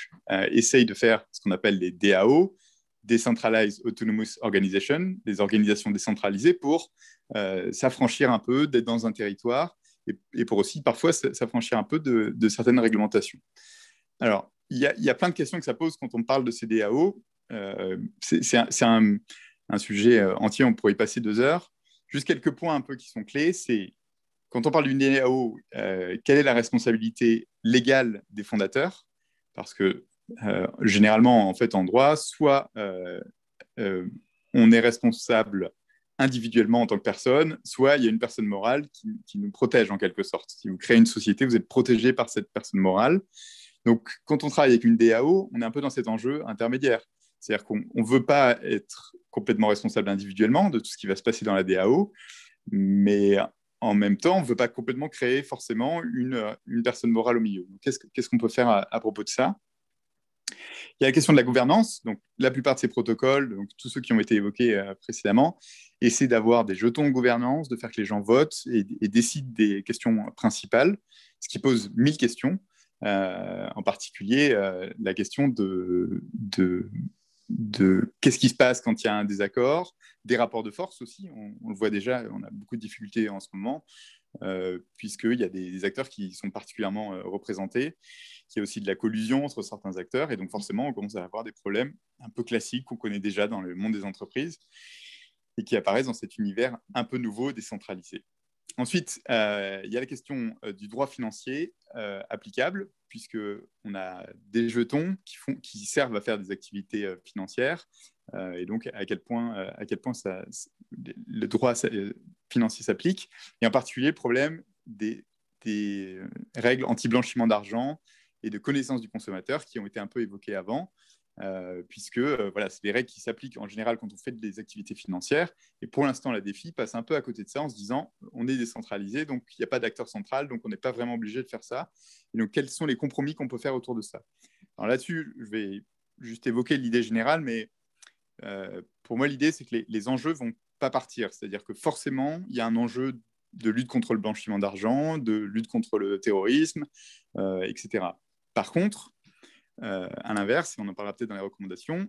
essayent de faire ce qu'on appelle les DAO, Decentralized Autonomous Organization, des organisations décentralisées pour s'affranchir un peu, d'être dans un territoire et pour aussi parfois s'affranchir un peu de certaines réglementations. Alors, il y a plein de questions que ça pose quand on parle de ces DAO. C'est un sujet entier, on pourrait y passer 2 heures. Juste quelques points un peu qui sont clés, c'est quand on parle d'une DAO, quelle est la responsabilité légale des fondateurs? Parce que généralement, en fait, en droit, soit on est responsable individuellement en tant que personne, soit il y a une personne morale qui nous protège en quelque sorte. Si vous créez une société, vous êtes protégé par cette personne morale. Donc, quand on travaille avec une DAO, on est un peu dans cet enjeu intermédiaire. C'est-à-dire qu'on ne veut pas être complètement responsable individuellement de tout ce qui va se passer dans la DAO, mais en même temps, on ne veut pas complètement créer forcément une personne morale au milieu. Qu'est-ce qu'on peut faire à propos de ça? Il y a la question de la gouvernance. Donc, la plupart de ces protocoles, donc tous ceux qui ont été évoqués précédemment, essaient d'avoir des jetons de gouvernance, de faire que les gens votent et décident des questions principales, ce qui pose 1000 questions. En particulier, la question de qu'est-ce qui se passe quand il y a un désaccord, des rapports de force aussi. On le voit déjà, on a beaucoup de difficultés en ce moment, puisqu'il y a des acteurs qui sont particulièrement représentés. Il y a aussi de la collusion entre certains acteurs, et donc forcément, on commence à avoir des problèmes un peu classiques qu'on connaît déjà dans le monde des entreprises et qui apparaissent dans cet univers un peu nouveau, décentralisé. Ensuite, il y a la question du droit financier applicable, puisqu'on a des jetons qui servent à faire des activités financières, et donc à quel point le droit financier s'applique, et en particulier le problème des règles anti-blanchiment d'argent et de connaissance du consommateur qui ont été un peu évoquées avant, puisque voilà, c'est des règles qui s'appliquent en général quand on fait des activités financières. Et pour l'instant, la DeFi passe un peu à côté de ça en se disant on est décentralisé, donc il n'y a pas d'acteur central, donc on n'est pas vraiment obligé de faire ça. Et donc, quels sont les compromis qu'on peut faire autour de ça? Alors là-dessus, je vais juste évoquer l'idée générale, mais pour moi, l'idée, c'est que les enjeux ne vont pas partir. C'est-à-dire que forcément, il y a un enjeu de lutte contre le blanchiment d'argent, de lutte contre le terrorisme, etc. Par contre, à l'inverse, et on en parlera peut-être dans les recommandations,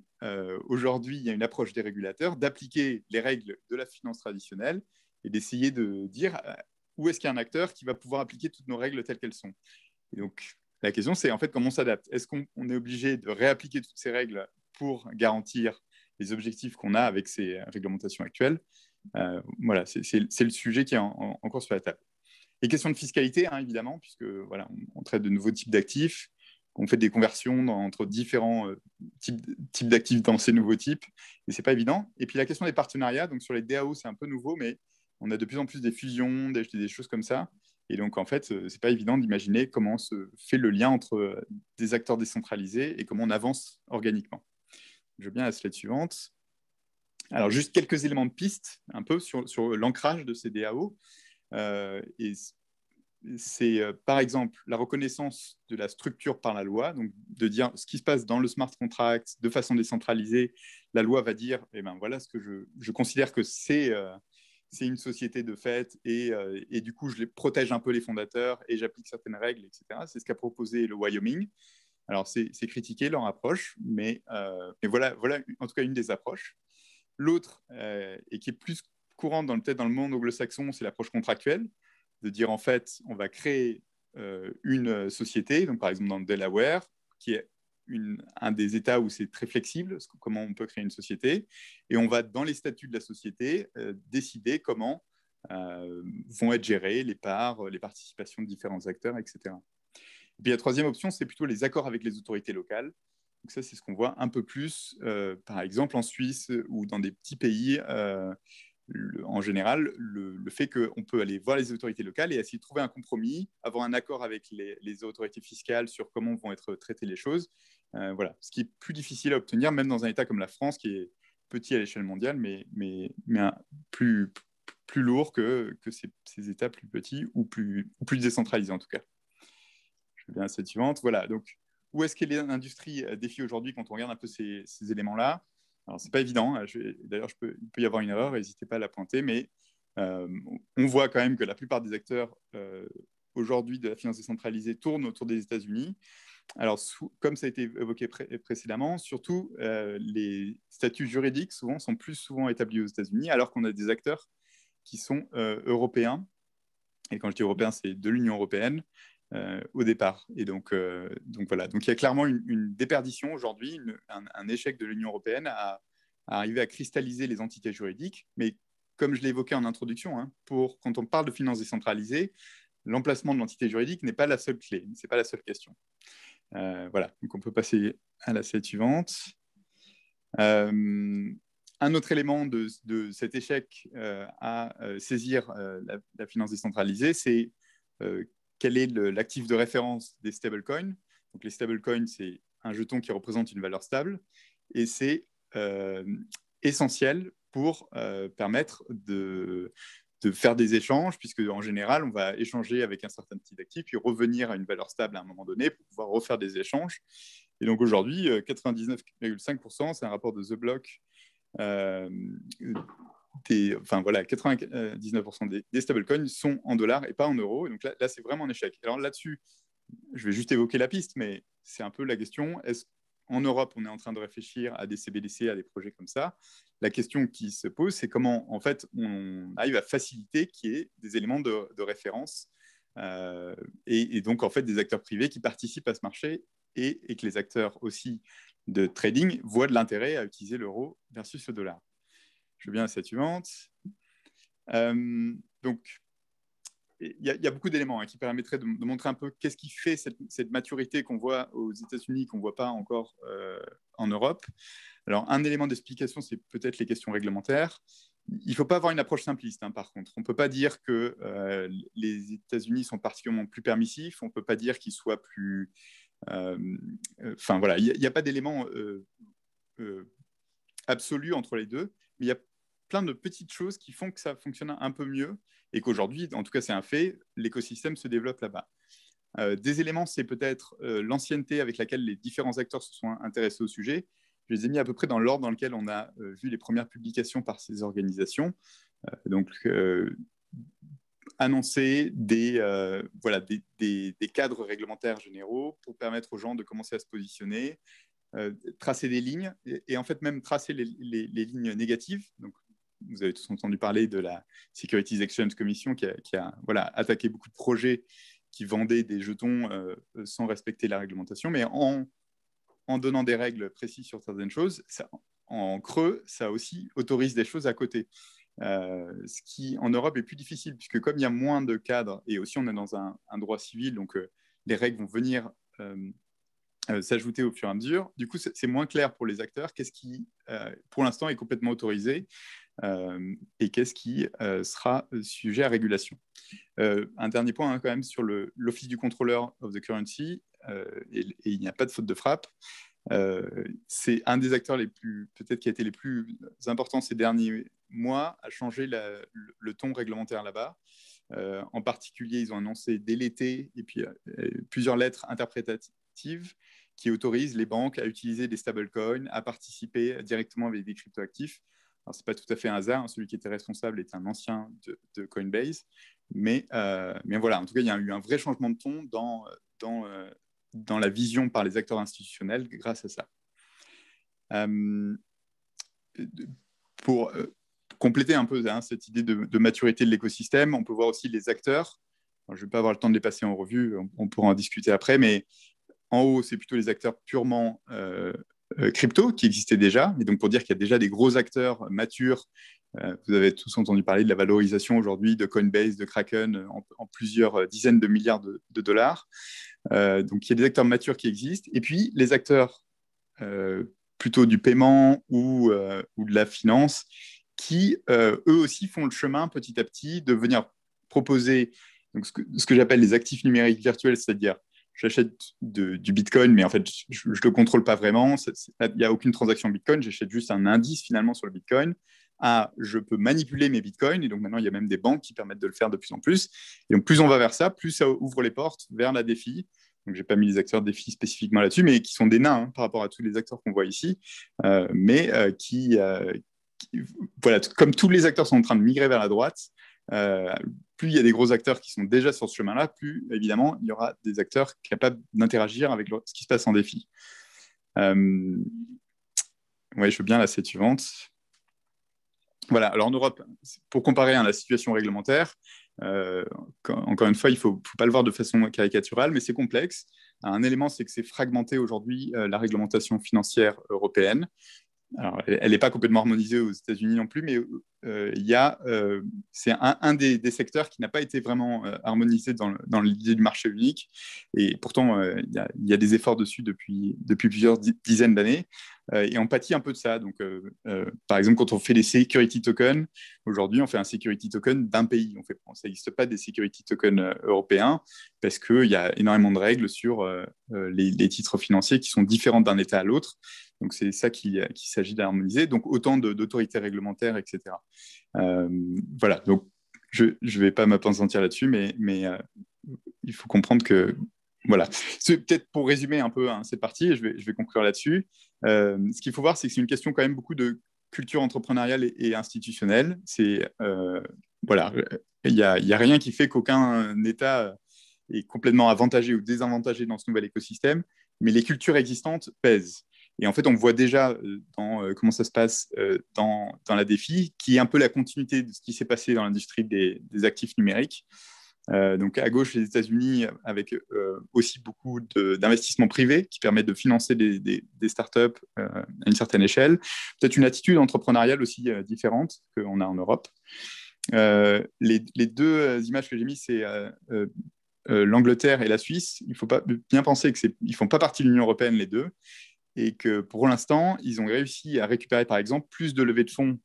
aujourd'hui, il y a une approche des régulateurs d'appliquer les règles de la finance traditionnelle et d'essayer de dire où est-ce qu'il y a un acteur qui va pouvoir appliquer toutes nos règles telles qu'elles sont. Et donc, la question, c'est en fait comment on s'adapte. Est-ce qu'on est obligé de réappliquer toutes ces règles pour garantir les objectifs qu'on a avec ces réglementations actuelles? Voilà, c'est le sujet qui est encore sur la table. Les questions de fiscalité, hein, évidemment, puisque voilà, on traite de nouveaux types d'actifs, on fait des conversions entre différents types d'actifs dans ces nouveaux types, et c'est pas évident. Et puis la question des partenariats, donc sur les DAO, c'est un peu nouveau, mais on a de plus en plus des fusions, des choses comme ça. Et donc, en fait, c'est pas évident d'imaginer comment se fait le lien entre des acteurs décentralisés et comment on avance organiquement. Je veux bien la slide suivante. Alors, juste quelques éléments de piste, un peu sur l'ancrage de ces DAO. Et c'est par exemple la reconnaissance de la structure par la loi, donc de dire ce qui se passe dans le smart contract de façon décentralisée. La loi va dire, eh ben, voilà ce que je considère que c'est une société de fait et du coup je protège un peu les fondateurs et j'applique certaines règles, etc. C'est ce qu'a proposé le Wyoming. Alors c'est critiqué leur approche, mais voilà en tout cas une des approches. L'autre, et qui est plus courante peut-être dans le monde anglo-saxon, c'est l'approche contractuelle, de dire en fait, on va créer une société, donc par exemple dans le Delaware, qui est un des États où c'est très flexible, comment on peut créer une société, et on va dans les statuts de la société décider comment vont être gérées les parts, les participations de différents acteurs, etc. Et puis la troisième option, c'est plutôt les accords avec les autorités locales. Donc ça, c'est ce qu'on voit un peu plus, par exemple en Suisse ou dans des petits pays. En général, le fait qu'on peut aller voir les autorités locales et essayer de trouver un compromis, avoir un accord avec les autorités fiscales sur comment vont être traitées les choses. Voilà, ce qui est plus difficile à obtenir, même dans un État comme la France, qui est petit à l'échelle mondiale, mais plus plus lourd que ces États plus petits ou plus décentralisés en tout cas. Je vais bien à cette suivante. Voilà, donc où est-ce que l'industrie défie aujourd'hui quand on regarde un peu ces éléments-là? Alors, ce n'est pas évident. D'ailleurs, il peut y avoir une erreur, n'hésitez pas à la pointer, mais on voit quand même que la plupart des acteurs aujourd'hui de la finance décentralisée tournent autour des États-Unis. Alors, comme ça a été évoqué précédemment, surtout les statuts juridiques sont plus souvent établis aux États-Unis, alors qu'on a des acteurs qui sont européens. Et quand je dis européens, c'est de l'Union européenne au départ. Et donc voilà. Donc il y a clairement une déperdition aujourd'hui, un échec de l'Union européenne à arriver à cristalliser les entités juridiques. Mais comme je l'ai évoqué en introduction, hein, quand on parle de finances décentralisées, l'emplacement de l'entité juridique n'est pas la seule clé, ce n'est pas la seule question. Voilà, donc on peut passer à la slide suivante. Un autre élément de cet échec à saisir la finance décentralisée, c'est quel est l'actif de référence des stablecoins. Donc les stablecoins, c'est un jeton qui représente une valeur stable et c'est essentiel pour permettre de faire des échanges, puisque en général, on va échanger avec un certain type d'actifs, puis revenir à une valeur stable à un moment donné pour pouvoir refaire des échanges. Et donc aujourd'hui, 99,5%, c'est un rapport de The Block, 99% des stablecoins sont en dollars et pas en euros. Et donc là c'est vraiment un échec. Alors là-dessus, je vais juste évoquer la piste, mais c'est un peu la question. Est-ce qu'en Europe, on est en train de réfléchir à des CBDC, à des projets comme ça? La question qui se pose, c'est comment, en fait, on arrive à faciliter qu'il y ait des éléments de référence et donc, en fait, des acteurs privés qui participent à ce marché et que les acteurs aussi de trading voient de l'intérêt à utiliser l'euro versus le dollar. Je veux bien à cette suivante. Donc, il y a beaucoup d'éléments qui permettraient de montrer un peu qu'est-ce qui fait cette maturité qu'on voit aux États-Unis, qu'on ne voit pas encore en Europe. Alors, un élément d'explication, c'est peut-être les questions réglementaires. Il ne faut pas avoir une approche simpliste, hein, par contre. On ne peut pas dire que les États-Unis sont particulièrement plus permissifs. On ne peut pas dire qu'ils soient plus... voilà, il n'y a pas d'élément absolu entre les deux, mais il y a plein de petites choses qui font que ça fonctionne un peu mieux et qu'aujourd'hui, en tout cas c'est un fait, l'écosystème se développe là-bas. Des éléments, c'est peut-être l'ancienneté avec laquelle les différents acteurs se sont intéressés au sujet. Je les ai mis à peu près dans l'ordre dans lequel on a vu les premières publications par ces organisations. Annoncer des cadres réglementaires généraux pour permettre aux gens de commencer à se positionner, tracer des lignes et en fait même tracer les lignes négatives. Donc, vous avez tous entendu parler de la Securities Exchange Commission qui a attaqué beaucoup de projets qui vendaient des jetons sans respecter la réglementation, mais en donnant des règles précises sur certaines choses, en creux, ça aussi autorise des choses à côté. Ce qui, en Europe, est plus difficile, puisque comme il y a moins de cadres, et aussi on est dans un droit civil, donc les règles vont venir s'ajouter au fur et à mesure. Du coup, c'est moins clair pour les acteurs qu'est-ce qui, pour l'instant, est complètement autorisé et qu'est-ce qui sera sujet à régulation. Un dernier point, quand même, sur l'Office du Controller of the Currency, et il n'y a pas de faute de frappe. C'est un des acteurs peut-être qui a été les plus importants ces derniers mois à changer le ton réglementaire là-bas. En particulier, ils ont annoncé dès l'été et puis plusieurs lettres interprétatives qui autorisent les banques à utiliser des stablecoins, à participer directement avec des cryptoactifs. Alors, ce n'est pas tout à fait un hasard, hein, celui qui était responsable est un ancien de Coinbase, mais voilà, en tout cas, il y a eu un vrai changement de ton dans la vision par les acteurs institutionnels grâce à ça. Pour compléter un peu cette idée de maturité de l'écosystème, on peut voir aussi les acteurs. Alors, je ne vais pas avoir le temps de les passer en revue, on pourra en discuter après, mais en haut, c'est plutôt les acteurs purement crypto qui existaient déjà. Et donc, pour dire qu'il y a déjà des gros acteurs matures, vous avez tous entendu parler de la valorisation aujourd'hui de Coinbase, de Kraken en plusieurs dizaines de milliards de dollars. Donc, il y a des acteurs matures qui existent. Et puis, les acteurs plutôt du paiement ou de la finance qui, eux aussi, font le chemin petit à petit de venir proposer donc, ce que j'appelle les actifs numériques virtuels, c'est-à-dire j'achète du Bitcoin, mais en fait, je ne le contrôle pas vraiment. Il n'y a aucune transaction Bitcoin. J'achète juste un indice finalement sur le Bitcoin à je peux manipuler mes bitcoins. Et donc maintenant, il y a même des banques qui permettent de le faire de plus en plus. Et donc, plus on va vers ça, plus ça ouvre les portes vers la DeFi. Donc, je n'ai pas mis les acteurs DeFi spécifiquement là-dessus, mais qui sont des nains par rapport à tous les acteurs qu'on voit ici, mais voilà, comme tous les acteurs sont en train de migrer vers la droite, plus il y a des gros acteurs qui sont déjà sur ce chemin-là, plus évidemment il y aura des acteurs capables d'interagir avec ce qui se passe en défi. Oui, je veux bien la slide suivante. Voilà, alors en Europe, pour comparer la situation réglementaire, encore une fois, il ne faut pas le voir de façon caricaturale, mais c'est complexe. Un élément, c'est que c'est fragmenté aujourd'hui la réglementation financière européenne. Alors, elle n'est pas complètement harmonisée aux États-Unis non plus, mais c'est un des secteurs qui n'a pas été vraiment harmonisé dans l'idée du marché unique. Et pourtant, il y a des efforts dessus depuis plusieurs dizaines d'années. Et on pâtit un peu de ça. Donc, par exemple, quand on fait les security tokens, aujourd'hui, on fait un security token d'un pays. Ça n'existe pas des security tokens européens parce qu'il y a énormément de règles sur les titres financiers qui sont différentes d'un État à l'autre. Donc, c'est ça qu'il s'agit d'harmoniser. Donc, autant d'autorités réglementaires, etc. Voilà. Donc, je ne vais pas m'appesantir là-dessus, mais il faut comprendre que... Voilà. C'est peut-être pour résumer un peu cette partie, je vais conclure là-dessus. Ce qu'il faut voir, c'est que c'est une question quand même beaucoup de culture entrepreneuriale et institutionnelle. Voilà. Il n'y a rien qui fait qu'aucun État est complètement avantagé ou désavantagé dans ce nouvel écosystème, mais les cultures existantes pèsent. Et en fait, on voit déjà comment ça se passe dans la DeFi, qui est un peu la continuité de ce qui s'est passé dans l'industrie des actifs numériques. Donc à gauche, les États-Unis, avec aussi beaucoup d'investissements privés qui permettent de financer des startups à une certaine échelle. Peut-être une attitude entrepreneuriale aussi différente qu'on a en Europe. Les deux images que j'ai mises, c'est l'Angleterre et la Suisse. Il faut bien penser qu'ils ne font pas partie de l'Union européenne, les deux, et que pour l'instant, ils ont réussi à récupérer, par exemple, plus de levées de fonds.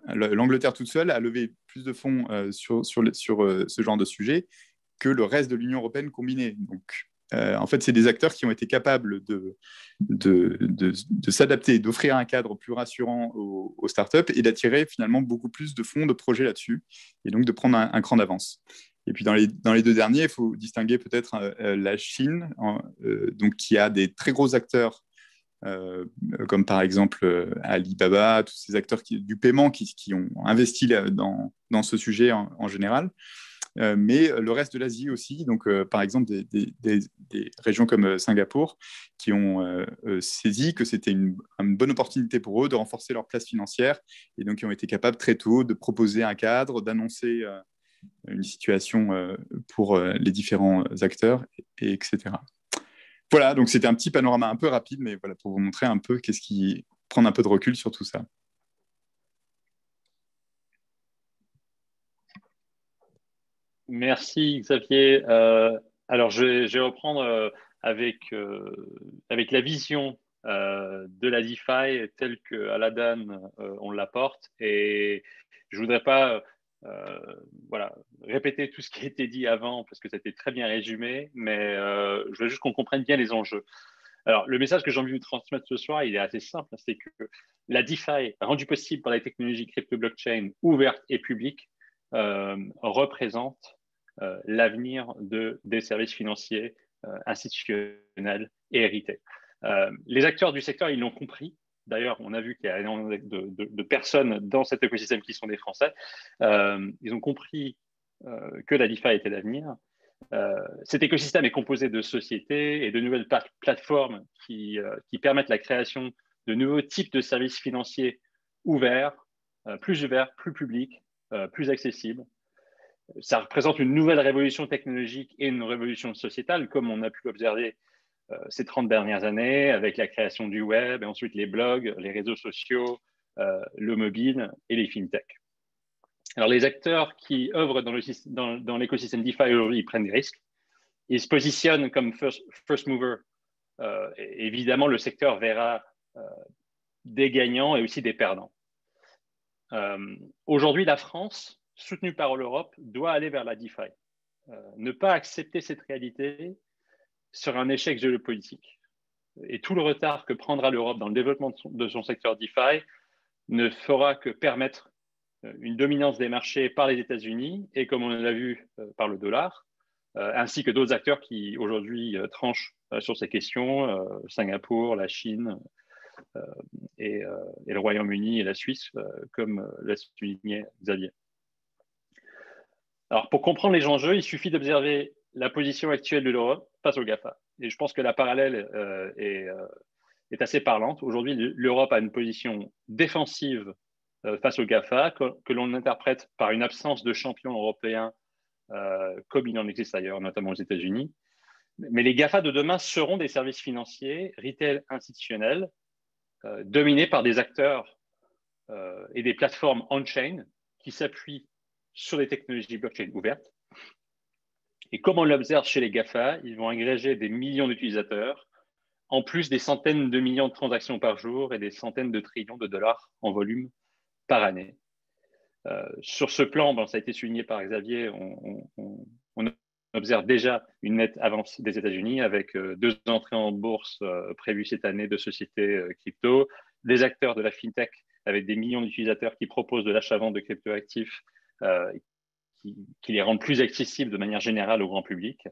L'Angleterre toute seule a levé plus de fonds sur ce genre de sujet que le reste de l'Union européenne combinée. Donc, en fait, c'est des acteurs qui ont été capables de s'adapter, d'offrir un cadre plus rassurant aux startups et d'attirer finalement beaucoup plus de fonds, de projets là-dessus, et donc de prendre un cran d'avance. Et puis dans les deux derniers, il faut distinguer peut-être la Chine, donc qui a des très gros acteurs comme par exemple Alibaba, tous ces acteurs du paiement qui ont investi dans ce sujet en général, mais le reste de l'Asie aussi, donc par exemple des régions comme Singapour qui ont saisi que c'était une bonne opportunité pour eux de renforcer leur place financière et donc qui ont été capables très tôt de proposer un cadre, d'annoncer une situation pour les différents acteurs, etc. Voilà, donc c'était un petit panorama un peu rapide, mais voilà, pour vous montrer un peu prendre un peu de recul sur tout ça. Merci Xavier. Alors je vais reprendre avec la vision de la DeFi telle que Aladdin on l'apporte, et je voudrais pas voilà, répéter tout ce qui a été dit avant parce que ça a été très bien résumé, mais je veux juste qu'on comprenne bien les enjeux. Alors, le message que j'ai envie de vous transmettre ce soir, il est assez simple, c'est que la DeFi, rendue possible par la technologie crypto-blockchain ouverte et publique, représente l'avenir des services financiers institutionnels et hérités. Les acteurs du secteur, ils l'ont compris. D'ailleurs, on a vu qu'il y a énormément de personnes dans cet écosystème qui sont des Français. Ils ont compris que la DeFi était l'avenir. Cet écosystème est composé de sociétés et de nouvelles plateformes qui permettent la création de nouveaux types de services financiers ouverts, plus publics, plus accessibles. Ça représente une nouvelle révolution technologique et une révolution sociétale, comme on a pu observer ces 30 dernières années avec la création du web et ensuite les blogs, les réseaux sociaux, le mobile et les fintechs. Alors, les acteurs qui œuvrent dans l'écosystème DeFi aujourd'hui, ils prennent des risques. Ils se positionnent comme first mover. Évidemment, le secteur verra des gagnants et aussi des perdants. Aujourd'hui, la France, soutenue par l'Europe, doit aller vers la DeFi. Ne pas accepter cette réalité sera un échec géopolitique. Et tout le retard que prendra l'Europe dans le développement de son secteur DeFi ne fera que permettre une dominance des marchés par les États-Unis et, comme on l'a vu, par le dollar, ainsi que d'autres acteurs qui aujourd'hui tranchent sur ces questions, Singapour, la Chine et le Royaume-Uni et la Suisse, comme l'a souligné Xavier. Alors, pour comprendre les enjeux, il suffit d'observer la position actuelle de l'Europe face au GAFA. Et je pense que la parallèle est assez parlante. Aujourd'hui, l'Europe a une position défensive face au GAFA que l'on interprète par une absence de champions européens comme il en existe ailleurs, notamment aux États-Unis. Mais les GAFA de demain seront des services financiers, retail institutionnels, dominés par des acteurs et des plateformes on-chain qui s'appuient sur les technologies blockchain ouvertes. Et comme on l'observe chez les GAFA, ils vont agréger des millions d'utilisateurs, en plus des centaines de millions de transactions par jour et des centaines de trillions de dollars en volume par année. Sur ce plan, ça a été souligné par Xavier, on observe déjà une nette avance des États-Unis avec 2 entrées en bourse prévues cette année de sociétés crypto, des acteurs de la fintech avec des millions d'utilisateurs qui proposent de l'achat-vente de cryptoactifs qui les rendent plus accessibles de manière générale au grand public,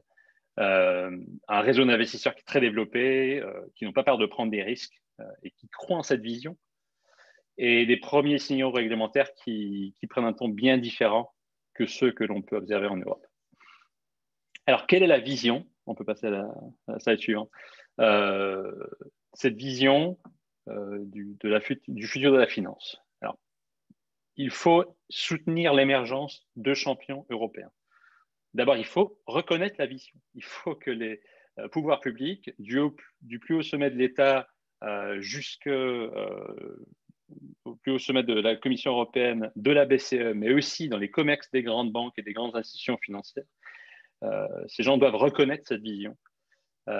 un réseau d'investisseurs qui est très développé, qui n'ont pas peur de prendre des risques et qui croient en cette vision, et des premiers signaux réglementaires qui prennent un ton bien différent que ceux que l'on peut observer en Europe. Alors, quelle est la vision? On peut passer à la slide suivante. Cette vision du futur de la finance. Alors, il faut soutenir l'émergence de champions européens. D'abord, il faut reconnaître la vision. Il faut que les pouvoirs publics, du plus haut sommet de l'État jusqu'au plus haut sommet de la Commission européenne, de la BCE, mais aussi dans les COMEX des grandes banques et des grandes institutions financières, ces gens doivent reconnaître cette vision.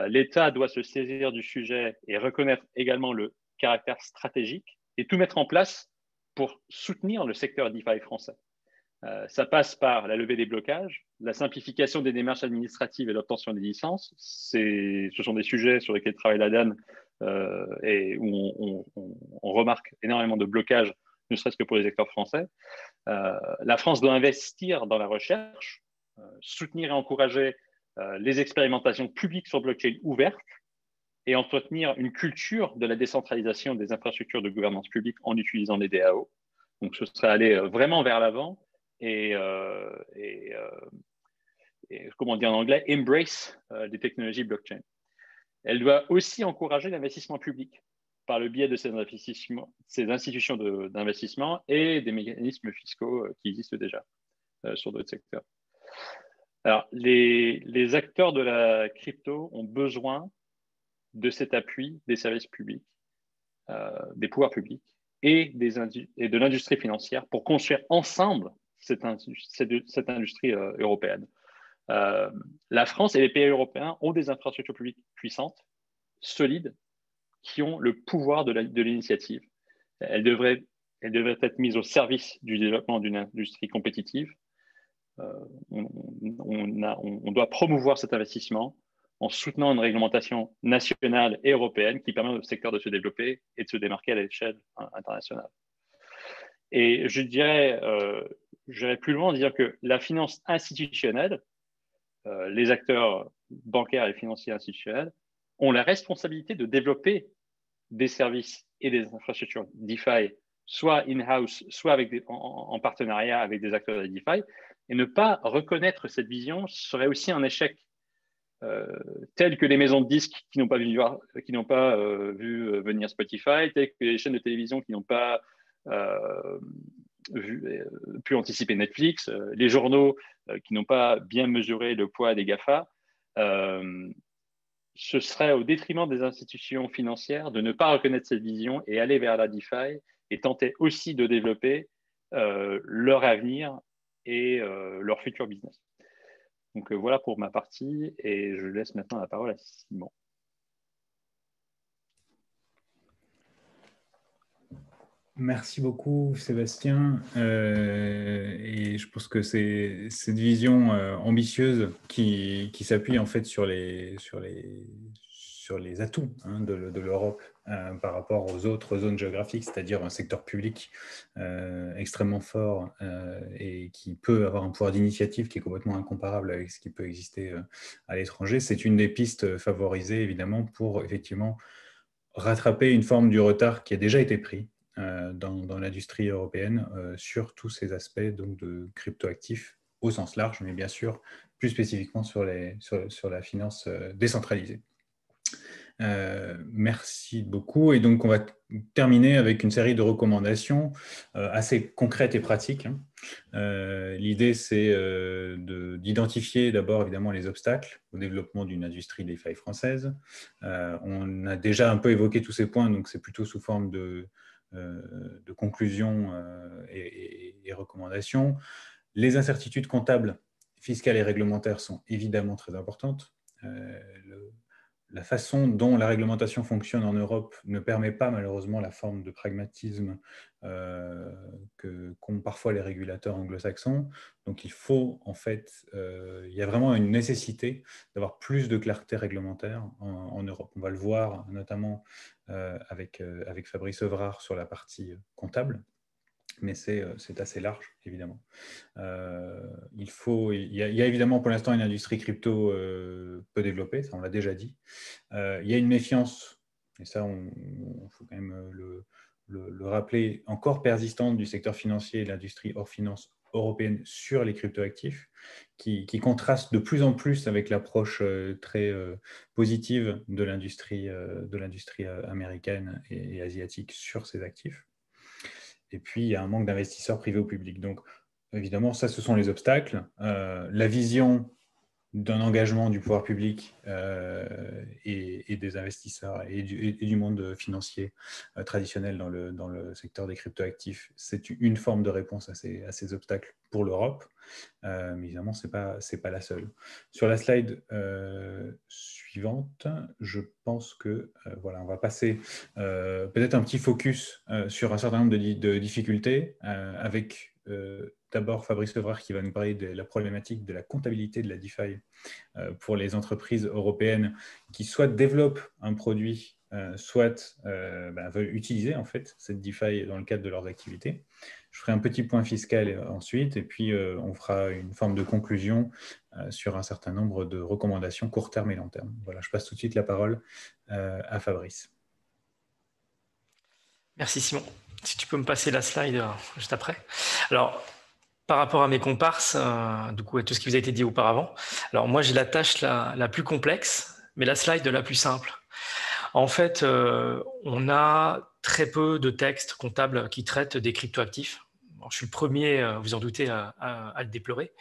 L'État doit se saisir du sujet et reconnaître également le caractère stratégique et tout mettre en place pour soutenir le secteur DeFi français. Ça passe par la levée des blocages, la simplification des démarches administratives et l'obtention des licences. Ce sont des sujets sur lesquels travaille la DAN et où on remarque énormément de blocages, ne serait-ce que pour les acteurs français. La France doit investir dans la recherche, soutenir et encourager les expérimentations publiques sur blockchain ouvertes et entretenir une culture de la décentralisation des infrastructures de gouvernance publique en utilisant les DAO. Donc, ce serait aller vraiment vers l'avant et comment dire en anglais, embrace les technologies blockchain. Elle doit aussi encourager l'investissement public par le biais de ces institutions d'investissement et des mécanismes fiscaux qui existent déjà sur d'autres secteurs. Alors, les acteurs de la crypto ont besoin de cet appui des services publics, des pouvoirs publics et de l'industrie financière pour construire ensemble cette industrie européenne. La France et les pays européens ont des infrastructures publiques puissantes, solides, qui ont le pouvoir de l'initiative. Elles devraient être mises au service du développement d'une industrie compétitive. On doit promouvoir cet investissement en soutenant une réglementation nationale et européenne qui permet au secteur de se développer et de se démarquer à l'échelle internationale. Et j'irais plus loin en disant que la finance institutionnelle, les acteurs bancaires et financiers institutionnels, ont la responsabilité de développer des services et des infrastructures DeFi, soit in-house, soit en partenariat avec des acteurs de DeFi, et ne pas reconnaître cette vision serait aussi un échec, tel que les maisons de disques qui n'ont pas vu venir Spotify, tel que les chaînes de télévision qui n'ont pas pu anticiper Netflix, les journaux qui n'ont pas bien mesuré le poids des GAFA. Ce serait au détriment des institutions financières de ne pas reconnaître cette vision et aller vers la DeFi et tenter aussi de développer leur avenir et leur futur business. Donc voilà pour ma partie et je laisse maintenant la parole à Simon. Merci beaucoup Sébastien. Et je pense que c'est cette vision ambitieuse qui s'appuie en fait sur les atouts de l'Europe par rapport aux autres zones géographiques, c'est-à-dire un secteur public extrêmement fort et qui peut avoir un pouvoir d'initiative qui est complètement incomparable avec ce qui peut exister à l'étranger. C'est une des pistes favorisées, évidemment, pour effectivement rattraper une forme du retard qui a déjà été pris dans l'industrie européenne sur tous ces aspects donc, de cryptoactifs au sens large, mais bien sûr, plus spécifiquement sur la finance décentralisée. Merci beaucoup. Et donc, on va terminer avec une série de recommandations assez concrètes et pratiques. L'idée, c'est d'identifier d'abord, évidemment, les obstacles au développement d'une industrie DeFi française. On a déjà un peu évoqué tous ces points, donc c'est plutôt sous forme de conclusions et recommandations. Les incertitudes comptables, fiscales et réglementaires sont évidemment très importantes. La façon dont la réglementation fonctionne en Europe ne permet pas malheureusement la forme de pragmatisme qu'ont parfois les régulateurs anglo-saxons. Donc il faut en fait, il y a vraiment une nécessité d'avoir plus de clarté réglementaire en Europe. On va le voir notamment avec Fabrice Evrard sur la partie comptable, mais c'est assez large, évidemment. Il y a évidemment pour l'instant une industrie crypto peu développée, ça on l'a déjà dit. Il y a une méfiance, et ça il faut quand même le rappeler, encore persistante du secteur financier et de l'industrie hors finance européenne sur les cryptoactifs, qui contraste de plus en plus avec l'approche très positive de l'industrie américaine et asiatique sur ces actifs. Et puis, il y a un manque d'investisseurs privés ou publics. Donc, évidemment, ça, ce sont les obstacles. La vision d'un engagement du pouvoir public et des investisseurs et du monde financier traditionnel dans le secteur des cryptoactifs, c'est une forme de réponse à ces obstacles pour l'Europe. Mais évidemment, ce n'est pas la seule. Sur la slide suivante, je pense que voilà, on va passer peut-être un petit focus sur un certain nombre de difficultés avec d'abord Fabrice Evrard qui va nous parler de la problématique de la comptabilité de la DeFi pour les entreprises européennes qui soit développent un produit, soit veulent utiliser en fait cette DeFi dans le cadre de leurs activités. Je ferai un petit point fiscal ensuite et puis on fera une forme de conclusion sur un certain nombre de recommandations court terme et long terme. Voilà, je passe tout de suite la parole à Fabrice. Merci Simon. Si tu peux me passer la slide juste après. Alors, par rapport à mes comparses, du coup, à tout ce qui vous a été dit auparavant, alors moi j'ai la tâche la plus complexe, mais la slide la plus simple. En fait, on a très peu de textes comptables qui traitent des cryptoactifs. Alors, je suis le premier, vous en doutez, à le déplorer.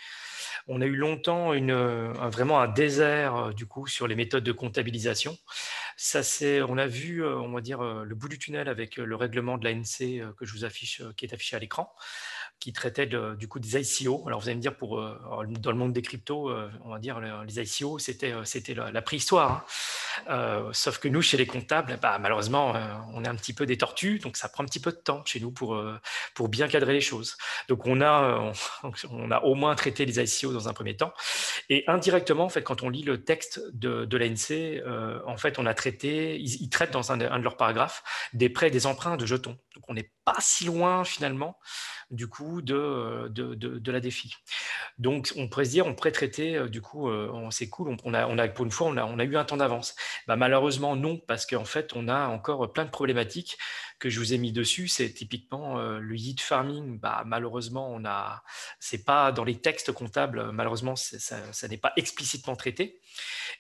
On a eu longtemps vraiment un désert du coup sur les méthodes de comptabilisation. On a vu, on va dire, le bout du tunnel avec le règlement de l'ANC que je vous affiche, qui est affiché à l'écran, qui traitait du coup des ICO. Alors vous allez me dire, dans le monde des cryptos, on va dire les ICO, c'était la préhistoire. Hein. Sauf que nous, chez les comptables, malheureusement, on est un petit peu des tortues, donc ça prend un petit peu de temps chez nous pour bien cadrer les choses. Donc on a au moins traité les ICO dans un premier temps. Et indirectement, en fait, quand on lit le texte de l'ANC, en fait, on a traité, ils traitent dans un de leurs paragraphes des prêts et des emprunts de jetons. Donc on n'est pas si loin finalement du coup de la DeFi. Donc on pourrait se dire, on pourrait traiter du coup, c'est cool, on a pour une fois on a eu un temps d'avance. Malheureusement non, parce qu'en fait on a encore plein de problématiques que je vous ai mis dessus. C'est typiquement le yield farming. Malheureusement c'est pas dans les textes comptables, malheureusement ça n'est pas explicitement traité.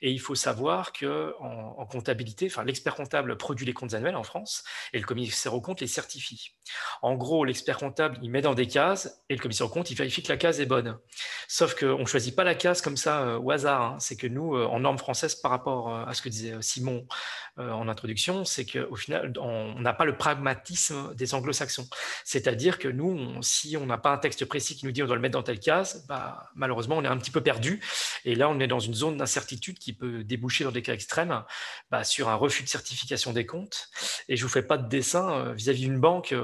Et il faut savoir qu'en comptabilité, l'expert comptable produit les comptes annuels en France et le commissaire aux comptes les certifie. En gros, l'expert comptable, il met dans des cases et le commissaire aux comptes, il vérifie que la case est bonne. Sauf qu'on ne choisit pas la case comme ça au hasard. Hein. C'est que nous, en norme française, par rapport à ce que disait Simon en introduction, c'est qu'au final, on n'a pas le pragmatisme des anglo-saxons. C'est-à-dire que nous, si on n'a pas un texte précis qui nous dit on doit le mettre dans telle case, malheureusement, on est un petit peu perdu. Et là, on est dans une zone d'incertitude qui peut déboucher dans des cas extrêmes sur un refus de certification des comptes. Et je ne vous fais pas de dessin vis-à-vis d'une banque,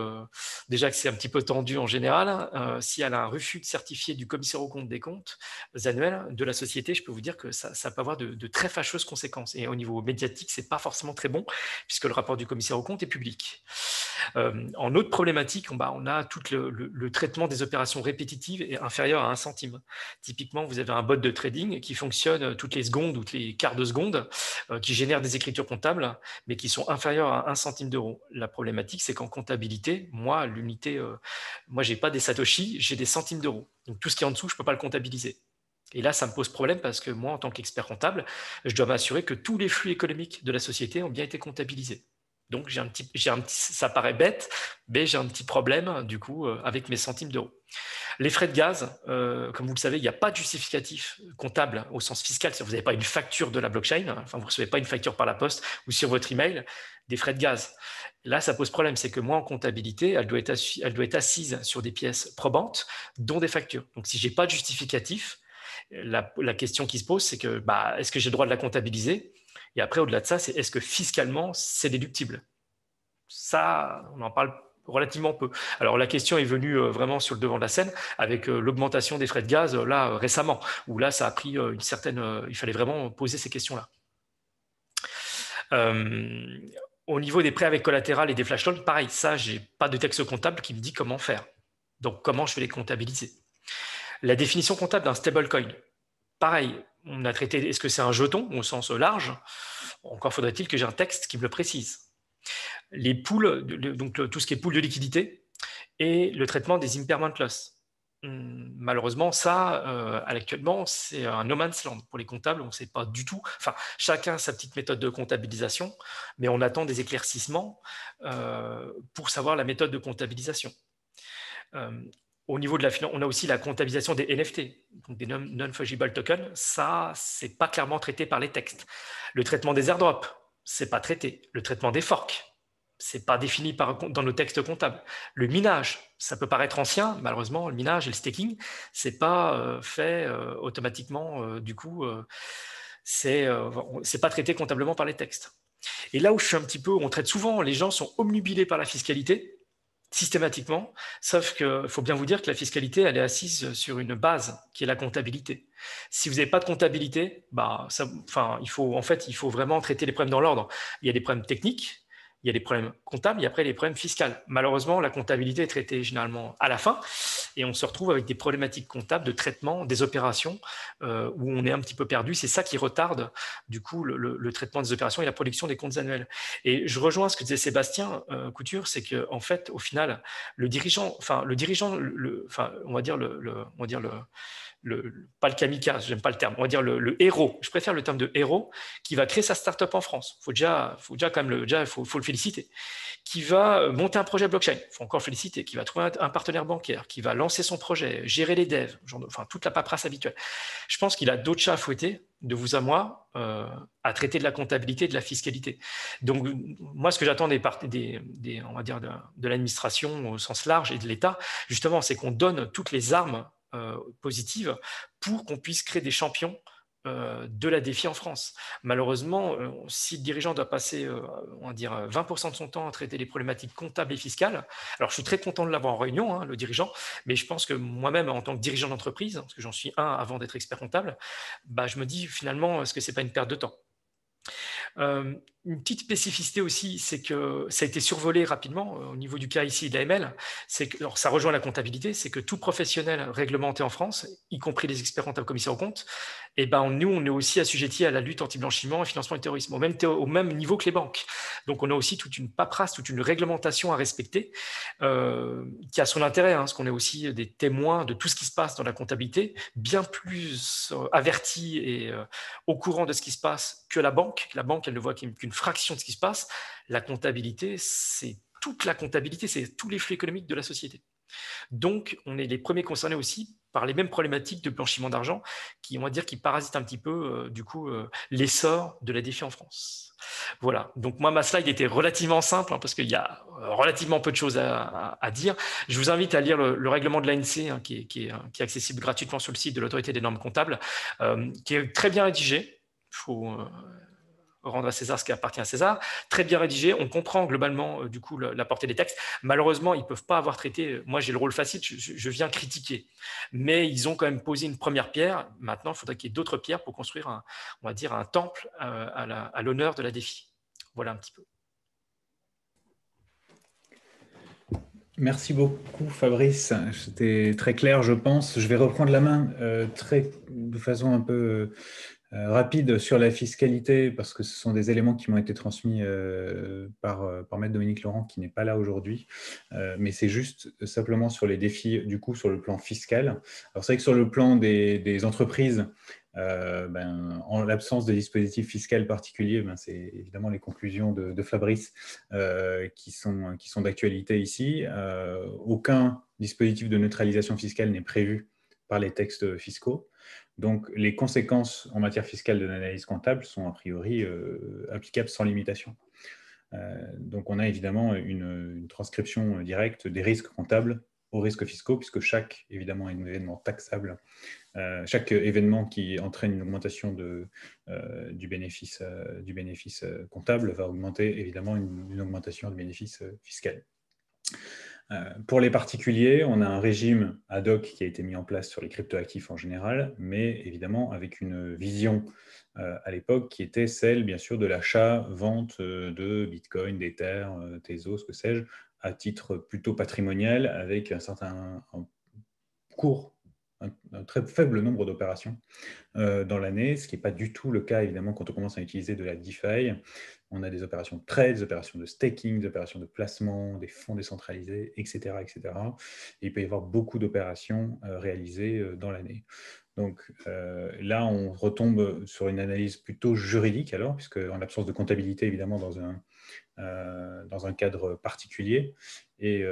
déjà que c'est un petit peu tendu en général. Si elle a un refus de certifier du commissaire aux comptes des comptes annuels de la société, je peux vous dire que ça peut avoir de très fâcheuses conséquences. Et au niveau médiatique, ce n'est pas forcément très bon, puisque le rapport du commissaire aux comptes est public. En autre problématique, on a tout le traitement des opérations répétitives et inférieures à 1 centime. Typiquement, vous avez un bot de trading qui fonctionne toutes les secondes ou toutes les quarts de seconde, qui génère des écritures comptables, mais qui sont inférieures à 1 centime d'euro. La problématique, c'est qu'en comptabilité, moi, l'unité, je n'ai pas des satoshi, j'ai des centimes d'euros. Donc tout ce qui est en dessous, je ne peux pas le comptabiliser. Et là, ça me pose problème parce que moi, en tant qu'expert comptable, je dois m'assurer que tous les flux économiques de la société ont bien été comptabilisés. Donc, ça paraît bête, mais j'ai un petit problème, du coup, avec mes centimes d'euros. Les frais de gaz, comme vous le savez, il n'y a pas de justificatif comptable au sens fiscal. Si vous n'avez pas une facture de la blockchain, enfin, vous ne recevez pas une facture par la poste ou sur votre email, des frais de gaz. Là, ça pose problème. C'est que moi, en comptabilité, elle doit être assise sur des pièces probantes, dont des factures. Donc, si je n'ai pas de justificatif, la question qui se pose, c'est que est-ce que j'ai le droit de la comptabiliser? Et après, au-delà de ça, c'est est-ce que fiscalement, c'est déductible? Ça, on en parle relativement peu. Alors, la question est venue vraiment sur le devant de la scène avec l'augmentation des frais de gaz là récemment, où là, ça a pris une certaine... il fallait vraiment poser ces questions-là. Au niveau des prêts avec collatéral et des flash loans, pareil, ça, je n'ai pas de texte comptable qui me dit comment faire. Donc, comment je vais les comptabiliser? La définition comptable d'un stablecoin, pareil, on a traité, est-ce que c'est un jeton au sens large? Encore faudrait-il que j'ai un texte qui me le précise. Les pools, donc tout ce qui est pool de liquidité et le traitement des impairment loss. Malheureusement, ça, actuellement, c'est un no man's land pour les comptables. On ne sait pas du tout. Enfin, chacun a sa petite méthode de comptabilisation, mais on attend des éclaircissements pour savoir la méthode de comptabilisation. Au niveau de la finance, on a aussi la comptabilisation des NFT, donc des non-fungible tokens. Ça, ce n'est pas clairement traité par les textes. Le traitement des airdrops, ce n'est pas traité. Le traitement des forks, ce n'est pas défini dans nos textes comptables. Le minage, ça peut paraître ancien. Malheureusement, le minage et le staking, ce n'est pas fait automatiquement. Du coup, c'est pas traité comptablement par les textes. Et là où je suis un petit peu, on traite souvent, les gens sont obnubilés par la fiscalité, systématiquement, sauf qu'il faut bien vous dire que la fiscalité, elle est assise sur une base qui est la comptabilité. Si vous n'avez pas de comptabilité, il faut vraiment traiter les problèmes dans l'ordre. Il y a des problèmes techniques, il y a des problèmes comptables, et après les problèmes fiscaux. Malheureusement, la comptabilité est traitée généralement à la fin, et on se retrouve avec des problématiques comptables de traitement des opérations où on est un petit peu perdu. C'est ça qui retarde du coup le traitement des opérations et la production des comptes annuels. Et je rejoins ce que disait Sébastien Couture, c'est que en fait, au final, on va dire pas le kamikaze, j'aime pas le terme, on va dire le héros, je préfère le terme de héros, qui va créer sa start-up en France. Faut déjà quand même faut le féliciter. Qui va monter un projet blockchain, il faut encore le féliciter, qui va trouver un partenaire bancaire, qui va lancer son projet, gérer les devs, toute la paperasse habituelle. Je pense qu'il a d'autres chats à fouetter, de vous à moi, à traiter de la comptabilité et de la fiscalité. Donc, moi, ce que j'attends on va dire de l'administration au sens large et de l'État, justement, c'est qu'on donne toutes les armes positives pour qu'on puisse créer des champions de la défi en France. Malheureusement, si le dirigeant doit passer, on va dire, 20% de son temps à traiter les problématiques comptables et fiscales, alors je suis très content de l'avoir en réunion, le dirigeant, mais je pense que moi-même, en tant que dirigeant d'entreprise, parce que j'en suis un avant d'être expert comptable, je me dis finalement, est-ce que ce n'est pas une perte de temps? Une petite spécificité aussi, c'est que ça a été survolé rapidement au niveau du cas ici de l'AML, c'est que, alors ça rejoint la comptabilité, c'est que tout professionnel réglementé en France, y compris les experts comptables commissaires aux comptes, nous, on est aussi assujettis à la lutte anti-blanchiment et financement du terrorisme, au même niveau que les banques. Donc, on a aussi toute une paperasse, toute une réglementation à respecter qui a son intérêt, parce qu'on est aussi des témoins de tout ce qui se passe dans la comptabilité, bien plus avertis et au courant de ce qui se passe que la banque. La banque, elle ne voit qu'une fraction de ce qui se passe. La comptabilité, c'est toute la comptabilité, c'est tous les flux économiques de la société. Donc, on est les premiers concernés aussi par les mêmes problématiques de blanchiment d'argent qui, on va dire, qui parasitent un petit peu, l'essor de la DeFi en France. Voilà. Donc, moi, ma slide était relativement simple parce qu'il y a relativement peu de choses à dire. Je vous invite à lire le règlement de l'ANC qui est accessible gratuitement sur le site de l'autorité des normes comptables, qui est très bien rédigé. Il faut rendre à César ce qui appartient à César, très bien rédigé, on comprend globalement du coup la portée des textes. Malheureusement, ils ne peuvent pas avoir traité, moi j'ai le rôle facile, je viens critiquer, mais ils ont quand même posé une première pierre. Maintenant, il faudrait qu'il y ait d'autres pierres pour construire on va dire un temple à l'honneur de la DeFi. Voilà un petit peu. Merci beaucoup Fabrice, c'était très clair je pense. Je vais reprendre la main de façon un peu rapide sur la fiscalité parce que ce sont des éléments qui m'ont été transmis par Maître Dominique Laurent qui n'est pas là aujourd'hui, mais c'est juste simplement sur les défis du coup sur le plan fiscal. Alors c'est vrai que sur le plan des entreprises, en l'absence de dispositifs fiscal particuliers, c'est évidemment les conclusions de Fabrice qui sont d'actualité ici. Aucun dispositif de neutralisation fiscale n'est prévu par les textes fiscaux. Donc, les conséquences en matière fiscale de l'analyse comptable sont a priori applicables sans limitation. Donc, on a évidemment une transcription directe des risques comptables aux risques fiscaux, puisque chaque événement taxable, chaque événement qui entraîne une augmentation du bénéfice comptable va augmenter évidemment une augmentation du bénéfice fiscal. Pour les particuliers, on a un régime ad hoc qui a été mis en place sur les cryptoactifs en général, mais évidemment avec une vision à l'époque qui était celle, bien sûr, de l'achat-vente de Bitcoin, d'Ether, Tezos, que sais-je, à titre plutôt patrimonial, avec un très faible nombre d'opérations dans l'année, ce qui n'est pas du tout le cas, évidemment, quand on commence à utiliser de la DeFi. On a des opérations de trade, des opérations de staking, des opérations de placement, des fonds décentralisés, etc. etc. Et il peut y avoir beaucoup d'opérations réalisées dans l'année. Donc là, on retombe sur une analyse plutôt juridique, alors, puisque en l'absence de comptabilité, évidemment, dans un cadre particulier. Et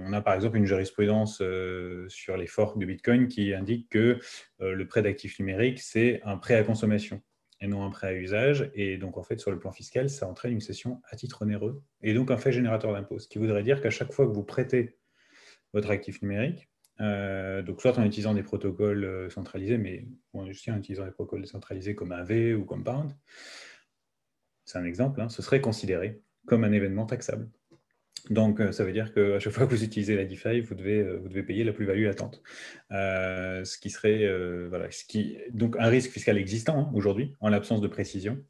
on a par exemple une jurisprudence sur les forks de Bitcoin qui indique que le prêt d'actifs numériques, c'est un prêt à consommation et non un prêt à usage. Et donc, en fait, sur le plan fiscal, ça entraîne une cession à titre onéreux et donc un fait générateur d'impôt. Ce qui voudrait dire qu'à chaque fois que vous prêtez votre actif numérique, donc soit en utilisant des protocoles centralisés, mais aussi en utilisant des protocoles centralisés comme Aave ou Compound, c'est un exemple, ce serait considéré comme un événement taxable. Donc, ça veut dire qu'à chaque fois que vous utilisez la DeFi, vous devez payer la plus-value latente. Ce qui serait donc un risque fiscal existant aujourd'hui, en l'absence de précision,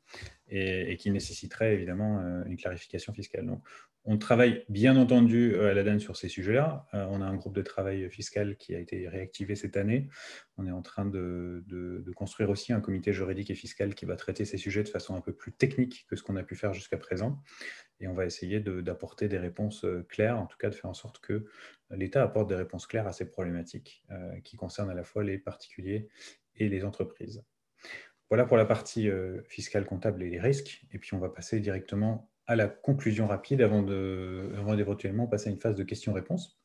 et qui nécessiterait évidemment une clarification fiscale. Donc, on travaille bien entendu à l'ADAN sur ces sujets-là. On a un groupe de travail fiscal qui a été réactivé cette année. On est en train de construire aussi un comité juridique et fiscal qui va traiter ces sujets de façon un peu plus technique que ce qu'on a pu faire jusqu'à présent. Et on va essayer d'apporter des réponses claires, en tout cas de faire en sorte que l'État apporte des réponses claires à ces problématiques qui concernent à la fois les particuliers et les entreprises. Voilà pour la partie fiscale, comptable et les risques. Et puis, on va passer directement à la conclusion rapide avant d'éventuellement passer à une phase de questions-réponses.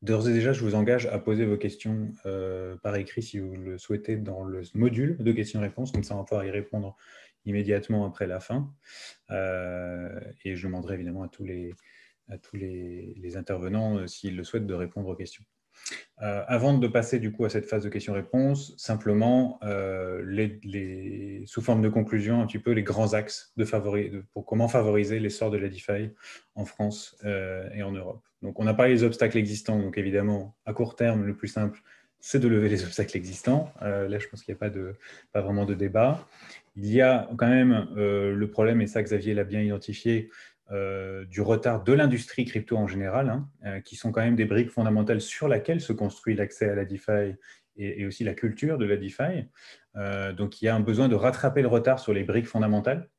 D'ores et déjà, je vous engage à poser vos questions par écrit si vous le souhaitez dans le module de questions-réponses. Comme ça, on va pouvoir y répondre immédiatement après la fin. Et je demanderai évidemment à tous les intervenants, s'ils le souhaitent, de répondre aux questions. Avant de passer du coup à cette phase de questions-réponses, simplement sous forme de conclusion, un petit peu les grands axes pour comment favoriser l'essor de la DeFi en France et en Europe. Donc on a parlé des obstacles existants, donc évidemment à court terme le plus simple c'est de lever les obstacles existants. Là je pense qu'il n'y a pas vraiment de débat. Il y a quand même le problème, et ça Xavier l'a bien identifié, du retard de l'industrie crypto en général, qui sont quand même des briques fondamentales sur lesquelles se construit l'accès à la DeFi et aussi la culture de la DeFi. Donc, il y a un besoin de rattraper le retard sur les briques fondamentales,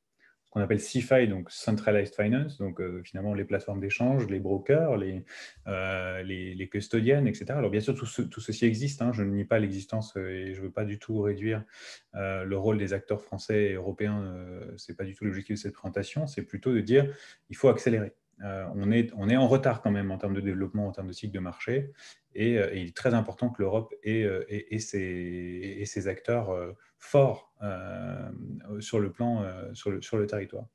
ce qu'on appelle CeFi, donc Centralized Finance, donc finalement les plateformes d'échange, les brokers, les custodiennes, etc. Alors bien sûr, tout ceci existe, je ne nie pas l'existence et je ne veux pas du tout réduire le rôle des acteurs français et européens, ce n'est pas du tout l'objectif de cette présentation, c'est plutôt de dire qu'il faut accélérer. on est en retard quand même en termes de développement, en termes de cycle de marché, et il est très important que l'Europe ait ses acteurs forts sur le territoire.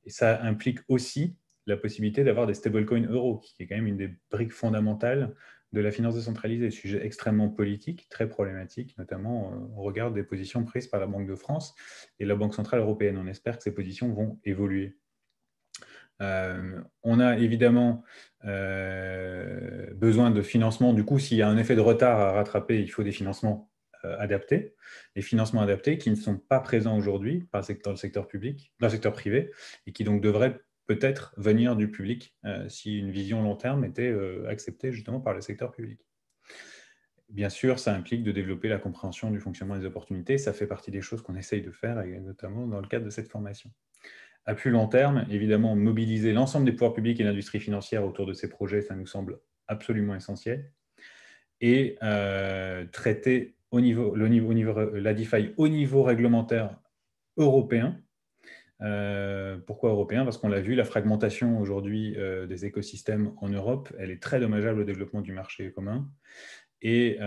Et ça implique aussi la possibilité d'avoir des stablecoins euros, qui est quand même une des briques fondamentales de la finance décentralisée, sujet extrêmement politique, très problématique, notamment au regard des positions prises par la Banque de France et la Banque centrale européenne. On espère que ces positions vont évoluer. On a évidemment besoin de financement. Du coup, s'il y a un effet de retard à rattraper, il faut des financements adaptés. Les financements adaptés qui ne sont pas présents aujourd'hui dans le secteur public, dans le secteur privé, et qui donc devraient peut-être venir du public si une vision long terme était acceptée justement par le secteur public. Bien sûr, ça implique de développer la compréhension du fonctionnement des opportunités. Ça fait partie des choses qu'on essaye de faire, et notamment dans le cadre de cette formation. À plus long terme, évidemment, mobiliser l'ensemble des pouvoirs publics et l'industrie financière autour de ces projets, ça nous semble absolument essentiel. Et traiter la DeFi au niveau réglementaire européen. Pourquoi européen? Parce qu'on l'a vu, la fragmentation aujourd'hui des écosystèmes en Europe, elle est très dommageable au développement du marché commun. Et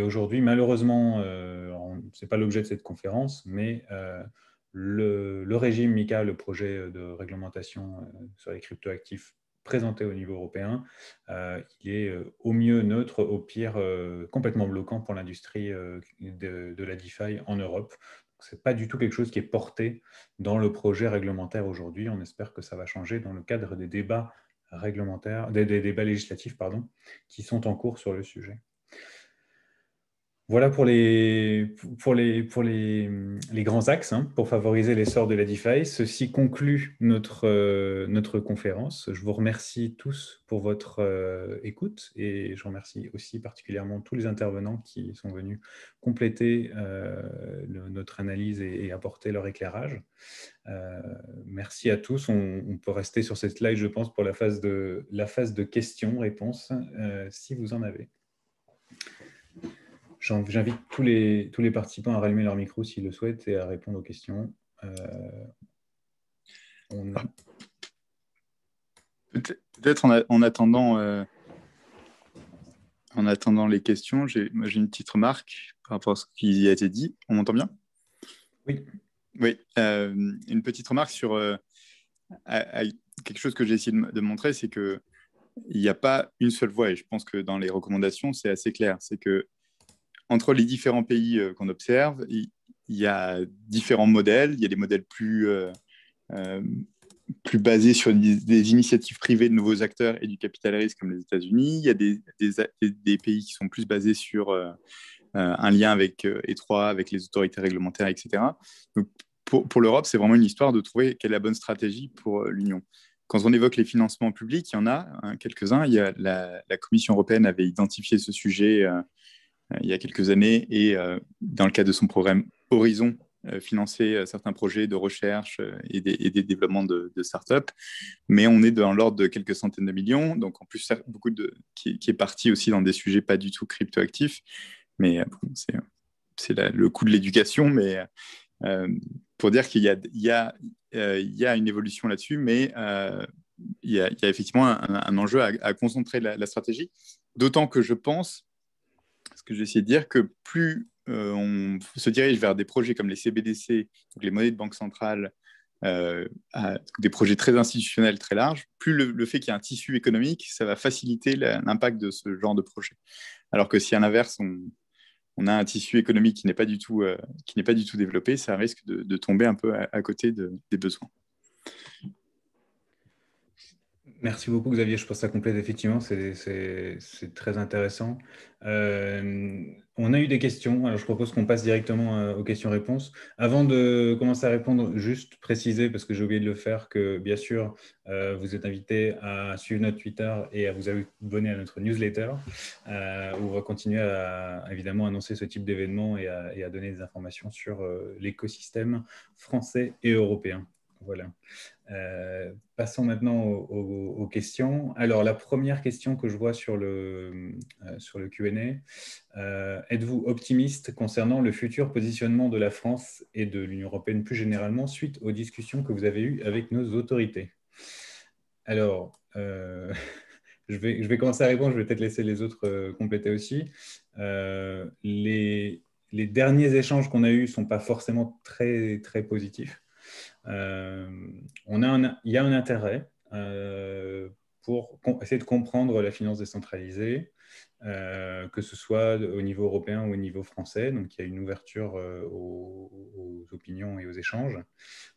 aujourd'hui, malheureusement, ce n'est pas l'objet de cette conférence, mais le régime MiCA, le projet de réglementation sur les cryptoactifs présenté au niveau européen, il est au mieux neutre, au pire complètement bloquant pour l'industrie de la DeFi en Europe. Ce n'est pas du tout quelque chose qui est porté dans le projet réglementaire aujourd'hui. On espère que ça va changer dans le cadre des débats réglementaires, des débats législatifs qui sont en cours sur le sujet. Voilà pour les grands axes pour favoriser l'essor de la DeFi. Ceci conclut notre conférence. Je vous remercie tous pour votre écoute et je remercie aussi particulièrement tous les intervenants qui sont venus compléter notre analyse et apporter leur éclairage. Merci à tous. On peut rester sur cette slide, je pense, pour la phase de questions-réponses, si vous en avez. J'invite tous les participants à rallumer leur micro s'ils le souhaitent et à répondre aux questions. Peut-être en attendant les questions, j'ai une petite remarque par rapport à ce qui a été dit. On m'entend bien? Oui. Oui, une petite remarque sur quelque chose que j'ai essayé de montrer, c'est qu'il n'y a pas une seule voie, et je pense que dans les recommandations, c'est assez clair. C'est que entre les différents pays qu'on observe, il y a différents modèles. Il y a des modèles plus basés sur des initiatives privées de nouveaux acteurs et du capital risque comme les États-Unis. Il y a des pays qui sont plus basés sur un lien étroit avec les autorités réglementaires, etc. Donc, pour l'Europe, c'est vraiment une histoire de trouver quelle est la bonne stratégie pour l'Union. Quand on évoque les financements publics, il y en a quelques-uns. La Commission européenne avait identifié ce sujet il y a quelques années et dans le cadre de son programme Horizon, financer certains projets de recherche et des développements de start-up. Mais on est dans l'ordre de quelques centaines de millions. Donc, en plus, beaucoup qui est parti aussi dans des sujets pas du tout cryptoactifs. Mais bon, c'est le coût de l'éducation. Mais pour dire qu'il y a une évolution là-dessus, mais il y a effectivement un enjeu à concentrer la stratégie. D'autant que je pense, ce que j'essaie de dire, que plus on se dirige vers des projets comme les CBDC, donc les monnaies de banque centrale, des projets très institutionnels, très larges, plus le fait qu'il y ait un tissu économique, ça va faciliter l'impact de ce genre de projet. Alors que si à l'inverse, on a un tissu économique qui n'est pas du tout développé, ça risque de tomber un peu à côté des besoins. Merci beaucoup Xavier, je pense que ça complète effectivement, c'est très intéressant. On a eu des questions, alors je propose qu'on passe directement aux questions-réponses. Avant de commencer à répondre, juste préciser, parce que j'ai oublié de le faire, que bien sûr, vous êtes invité à suivre notre Twitter et à vous abonner à notre newsletter, où on va continuer à évidemment annoncer ce type d'événements et à donner des informations sur l'écosystème français et européen. Voilà. Passons maintenant aux questions. Alors, la première question que je vois sur le Q&A, êtes-vous optimiste concernant le futur positionnement de la France et de l'Union européenne plus généralement suite aux discussions que vous avez eues avec nos autorités? Alors, je vais commencer à répondre, je vais peut-être laisser les autres compléter aussi. Les derniers échanges qu'on a eus ne sont pas forcément très, très positifs. Il y a un intérêt pour essayer de comprendre la finance décentralisée, que ce soit au niveau européen ou au niveau français. Donc, il y a une ouverture aux opinions et aux échanges.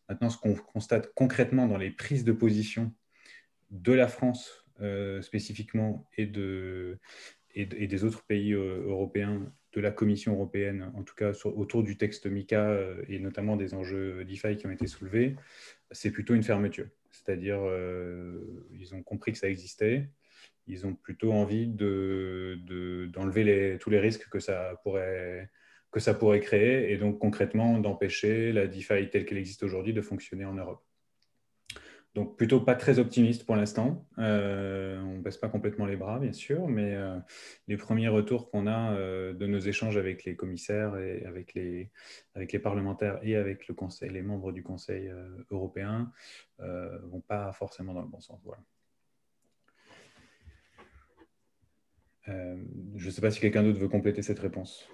Maintenant, ce qu'on constate concrètement dans les prises de position de la France spécifiquement et des autres pays européens, de la Commission européenne, en tout cas autour du texte MiCA et notamment des enjeux DeFi qui ont été soulevés, c'est plutôt une fermeture. C'est-à-dire, ils ont compris que ça existait, ils ont plutôt envie d'enlever tous les risques que ça pourrait créer et donc concrètement d'empêcher la DeFi telle qu'elle existe aujourd'hui de fonctionner en Europe. Donc, plutôt pas très optimiste pour l'instant. On ne baisse pas complètement les bras, bien sûr, mais les premiers retours qu'on a de nos échanges avec les commissaires et avec les parlementaires et avec le Conseil, les membres du Conseil européen ne vont pas forcément dans le bon sens. Voilà. Je ne sais pas si quelqu'un d'autre veut compléter cette réponse.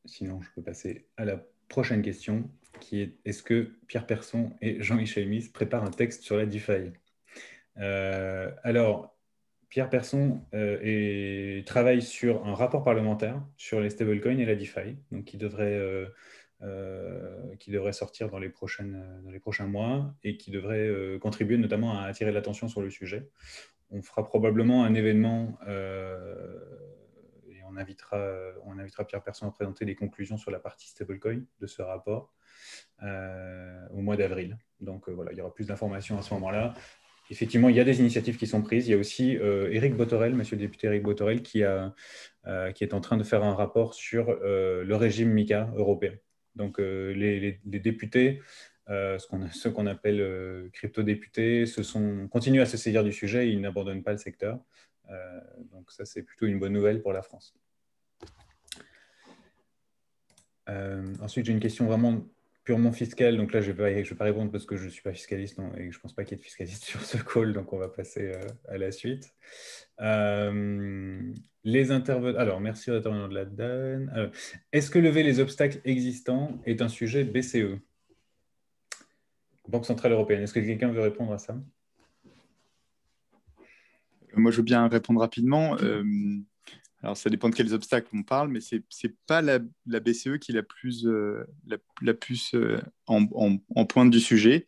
Sinon, je peux passer à la prochaine question, qui est: est-ce que Pierre Persson et Jean-Michel Mis préparent un texte sur la DeFi? Alors, Pierre Persson travaille sur un rapport parlementaire sur les stablecoins et la DeFi, donc qui devrait sortir dans les prochains mois et qui devrait contribuer notamment à attirer l'attention sur le sujet. On fera probablement un événement et on invitera Pierre Persson à présenter les conclusions sur la partie stablecoin de ce rapport au mois d'avril. Donc voilà, il y aura plus d'informations à ce moment-là. Effectivement, il y a des initiatives qui sont prises. Il y a aussi Éric Bothorel, monsieur le député Éric Bothorel, qui est en train de faire un rapport sur le régime MiCA européen. Donc les députés, ceux qu'on appelle crypto-députés, continuent à se saisir du sujet et ils n'abandonnent pas le secteur. Donc ça, c'est plutôt une bonne nouvelle pour la France. Ensuite, j'ai une question vraiment purement fiscale. Donc là, je vais pas répondre parce que je ne suis pas fiscaliste et je ne pense pas qu'il y ait de fiscaliste sur ce call. Donc, on va passer à la suite. Les intervenants. Alors, merci aux intervenants de la DAN. Est-ce que lever les obstacles existants est un sujet BCE? Banque Centrale Européenne. Est-ce que quelqu'un veut répondre à ça? Moi, je veux bien répondre rapidement. Alors, ça dépend de quels obstacles on parle, mais ce n'est pas la BCE qui est la plus en pointe du sujet.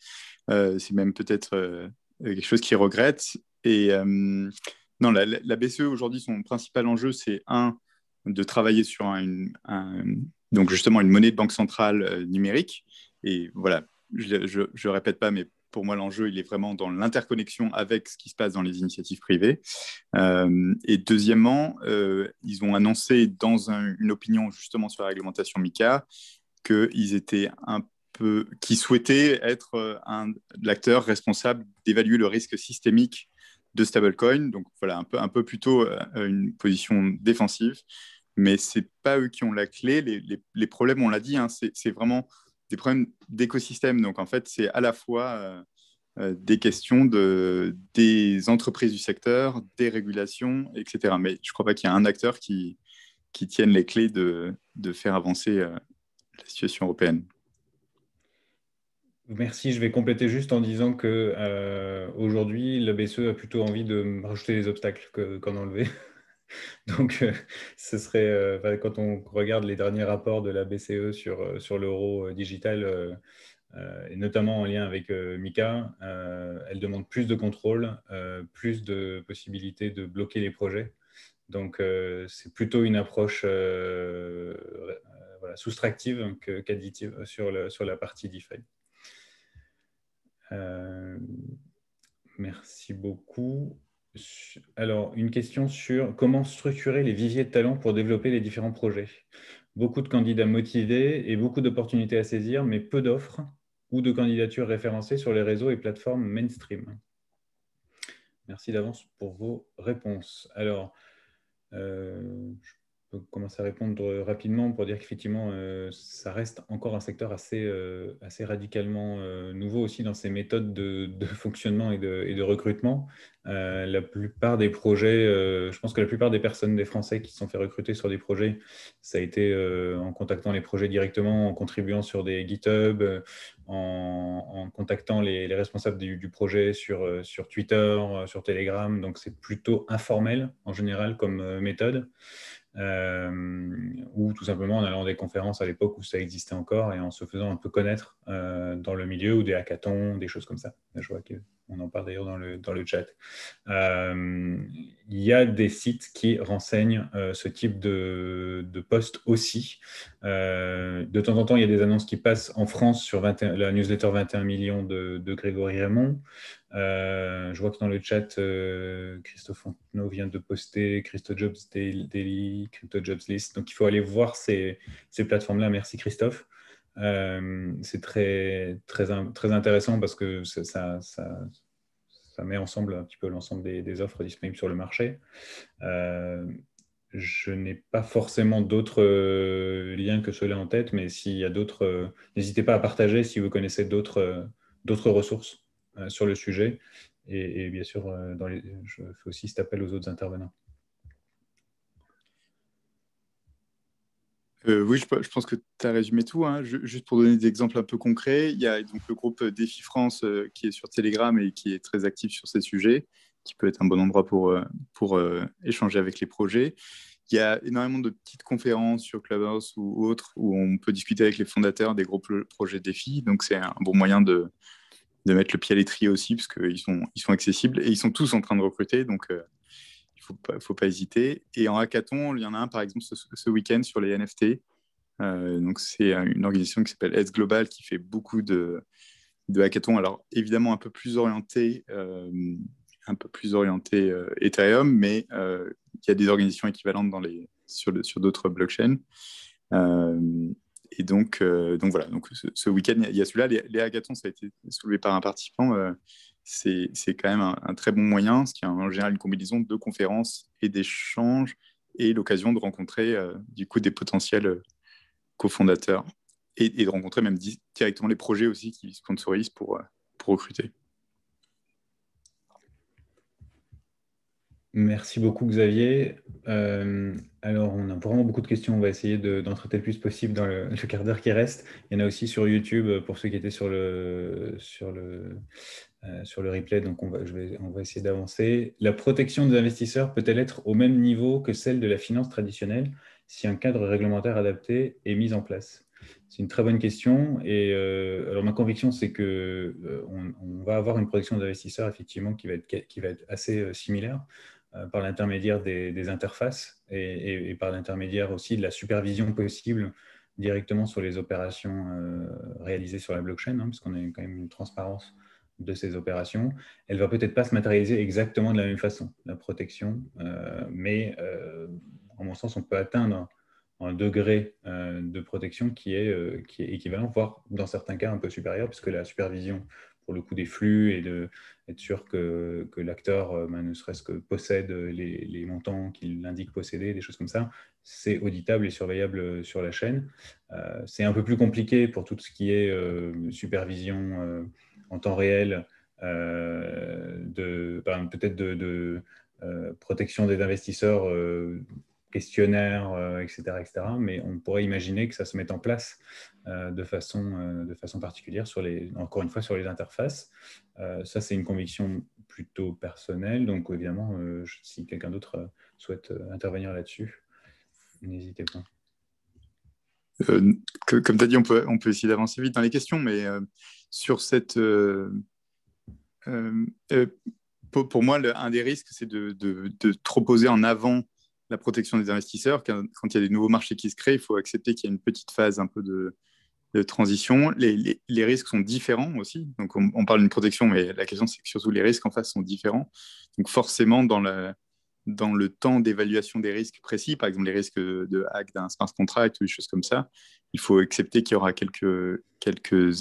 C'est même peut-être quelque chose qu'ils regrettent. Et non, la BCE, aujourd'hui, son principal enjeu, c'est de travailler sur donc justement une monnaie de banque centrale numérique. Et voilà, je ne répète pas, mais pour moi, l'enjeu, il est vraiment dans l'interconnexion avec ce qui se passe dans les initiatives privées. Et deuxièmement, ils ont annoncé dans une opinion justement sur la réglementation MiCA qu'ils souhaitaient être l'acteur responsable d'évaluer le risque systémique de stablecoin. Donc voilà, un peu plutôt une position défensive. Mais ce n'est pas eux qui ont la clé. Les problèmes, on l'a dit, hein, c'est vraiment des problèmes d'écosystème. Donc, en fait, c'est à la fois des questions des entreprises du secteur, des régulations, etc. Mais je ne crois pas qu'il y ait un acteur qui tienne les clés de faire avancer la situation européenne. Merci. Je vais compléter juste en disant que aujourd'hui, la BCE a plutôt envie de rajouter des obstacles qu'en enlever. Donc, ce serait, quand on regarde les derniers rapports de la BCE sur l'euro digital, et notamment en lien avec MiCA, elle demande plus de contrôle, plus de possibilités de bloquer les projets. Donc, c'est plutôt une approche soustractive qu'additive sur la partie DeFi. Merci beaucoup. Alors, une question sur comment structurer les viviers de talents pour développer les différents projets. Beaucoup de candidats motivés et beaucoup d'opportunités à saisir, mais peu d'offres ou de candidatures référencées sur les réseaux et plateformes mainstream. Merci d'avance pour vos réponses. Alors, peux commencer à répondre rapidement pour dire qu'effectivement, ça reste encore un secteur assez radicalement nouveau aussi dans ses méthodes de fonctionnement et de recrutement. La plupart des projets, je pense que la plupart des personnes, des Français qui se sont fait recruter sur des projets, ça a été en contactant les projets directement, en contribuant sur des GitHub, en contactant les responsables du projet sur Twitter, sur Telegram. Donc, c'est plutôt informel en général comme méthode. Ou tout simplement en allant à des conférences à l'époque où ça existait encore et en se faisant un peu connaître dans le milieu, ou des hackathons, des choses comme ça. Je vois qu'on en parle d'ailleurs dans le chat. Il y a des sites qui renseignent ce type de posts aussi. De temps en temps, il y a des annonces qui passent en France sur la newsletter 21 millions de Grégory Raymond. Je vois que dans le chat, Christophe Fontenot vient de poster CryptoJobs Daily, CryptoJobs List. Donc, il faut aller voir ces plateformes-là. Merci, Christophe. C'est très, très, très intéressant parce que ça met ensemble un petit peu l'ensemble des offres disponibles sur le marché. Je n'ai pas forcément d'autres liens que ceux-là en tête, mais s'il y a d'autres, n'hésitez pas à partager si vous connaissez d'autres ressources sur le sujet. Et bien sûr, je fais aussi cet appel aux autres intervenants. Oui, je pense que tu as résumé tout. Hein. Juste pour donner des exemples un peu concrets, il y a donc le groupe Défi France qui est sur Telegram et qui est très actif sur ces sujets, qui peut être un bon endroit pour échanger avec les projets. Il y a énormément de petites conférences sur Clubhouse ou autres où on peut discuter avec les fondateurs des gros projets Défi. Donc, c'est un bon moyen de mettre le pied à l'étrier aussi, parce qu'ils sont accessibles et ils sont tous en train de recruter. Donc, il ne faut pas hésiter. Et en hackathon, il y en a un, par exemple, ce week-end sur les NFT. Donc, c'est une organisation qui s'appelle Edge Global qui fait beaucoup de hackathons. Alors, évidemment, un peu plus orienté Ethereum, mais il y a des organisations équivalentes sur d'autres blockchains. Et donc voilà. Donc, ce week-end, il y a celui-là. Les hackathons, ça a été soulevé par un participant. C'est quand même un très bon moyen, ce qui est en général une combinaison de conférences et d'échanges et l'occasion de rencontrer du coup des potentiels cofondateurs et de rencontrer même directement les projets aussi qui sponsorisent pour recruter. Merci beaucoup, Xavier. Alors, on a vraiment beaucoup de questions. On va essayer d'en traiter le plus possible dans le quart d'heure qui reste. Il y en a aussi sur YouTube pour ceux qui étaient sur le replay. Donc, on va essayer d'avancer. La protection des investisseurs peut-elle être au même niveau que celle de la finance traditionnelle si un cadre réglementaire adapté est mis en place? C'est une très bonne question. Et alors, ma conviction, c'est qu'on va avoir une protection des investisseurs, effectivement, qui va être assez similaire par l'intermédiaire des interfaces et par l'intermédiaire aussi de la supervision possible directement sur les opérations réalisées sur la blockchain, parce qu'on a quand même une transparence de ces opérations. Elle ne va peut-être pas se matérialiser exactement de la même façon, la protection, mais en mon sens, on peut atteindre un degré de protection qui est équivalent, voire dans certains cas un peu supérieur, puisque la supervision pour le coup des flux et d'être sûr que l'acteur ne serait-ce que possède les montants qu'il indique posséder, des choses comme ça, c'est auditable et surveillable sur la chaîne. C'est un peu plus compliqué pour tout ce qui est supervision en temps réel, peut-être de protection des investisseurs, questionnaires, etc., mais on pourrait imaginer que ça se mette en place de façon particulière, encore une fois, sur les interfaces. Ça, c'est une conviction plutôt personnelle. Donc, évidemment, si quelqu'un d'autre souhaite intervenir là-dessus, n'hésitez pas. Comme tu as dit, on peut essayer d'avancer vite dans les questions, mais sur cette... pour moi, un des risques, c'est de trop poser en avant la protection des investisseurs. Quand il y a des nouveaux marchés qui se créent, il faut accepter qu'il y a une petite phase un peu de transition. Les risques sont différents aussi. Donc, on parle d'une protection, mais la question, c'est que surtout les risques en face sont différents. Donc, forcément, dans le temps d'évaluation des risques précis, par exemple les risques de hack d'un smart contract ou des choses comme ça, il faut accepter qu'il y aura quelques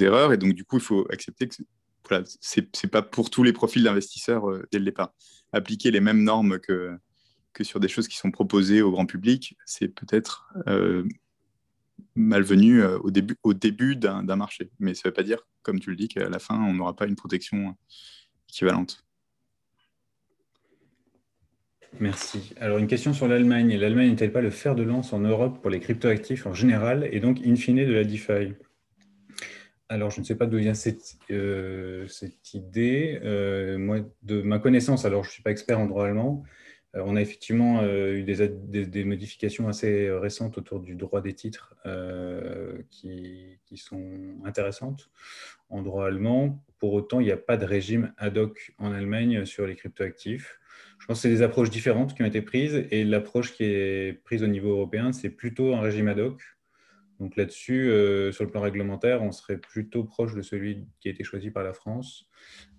erreurs. Et donc, du coup, il faut accepter que voilà, ce n'est pas pour tous les profils d'investisseurs dès le départ. Appliquer les mêmes normes que que sur des choses qui sont proposées au grand public, c'est peut-être malvenu au début d'un marché. Mais ça ne veut pas dire, comme tu le dis, qu'à la fin, on n'aura pas une protection équivalente. Merci. Alors, une question sur l'Allemagne. L'Allemagne n'est-elle pas le fer de lance en Europe pour les cryptoactifs en général et donc, in fine, de la DeFi? Alors, je ne sais pas d'où vient cette idée. Moi, de ma connaissance, alors je ne suis pas expert en droit allemand, on a effectivement eu des modifications assez récentes autour du droit des titres qui sont intéressantes en droit allemand. Pour autant, il n'y a pas de régime ad hoc en Allemagne sur les cryptoactifs. Je pense que c'est des approches différentes qui ont été prises et l'approche qui est prise au niveau européen, c'est plutôt un régime ad hoc. Donc là-dessus, sur le plan réglementaire, on serait plutôt proche de celui qui a été choisi par la France.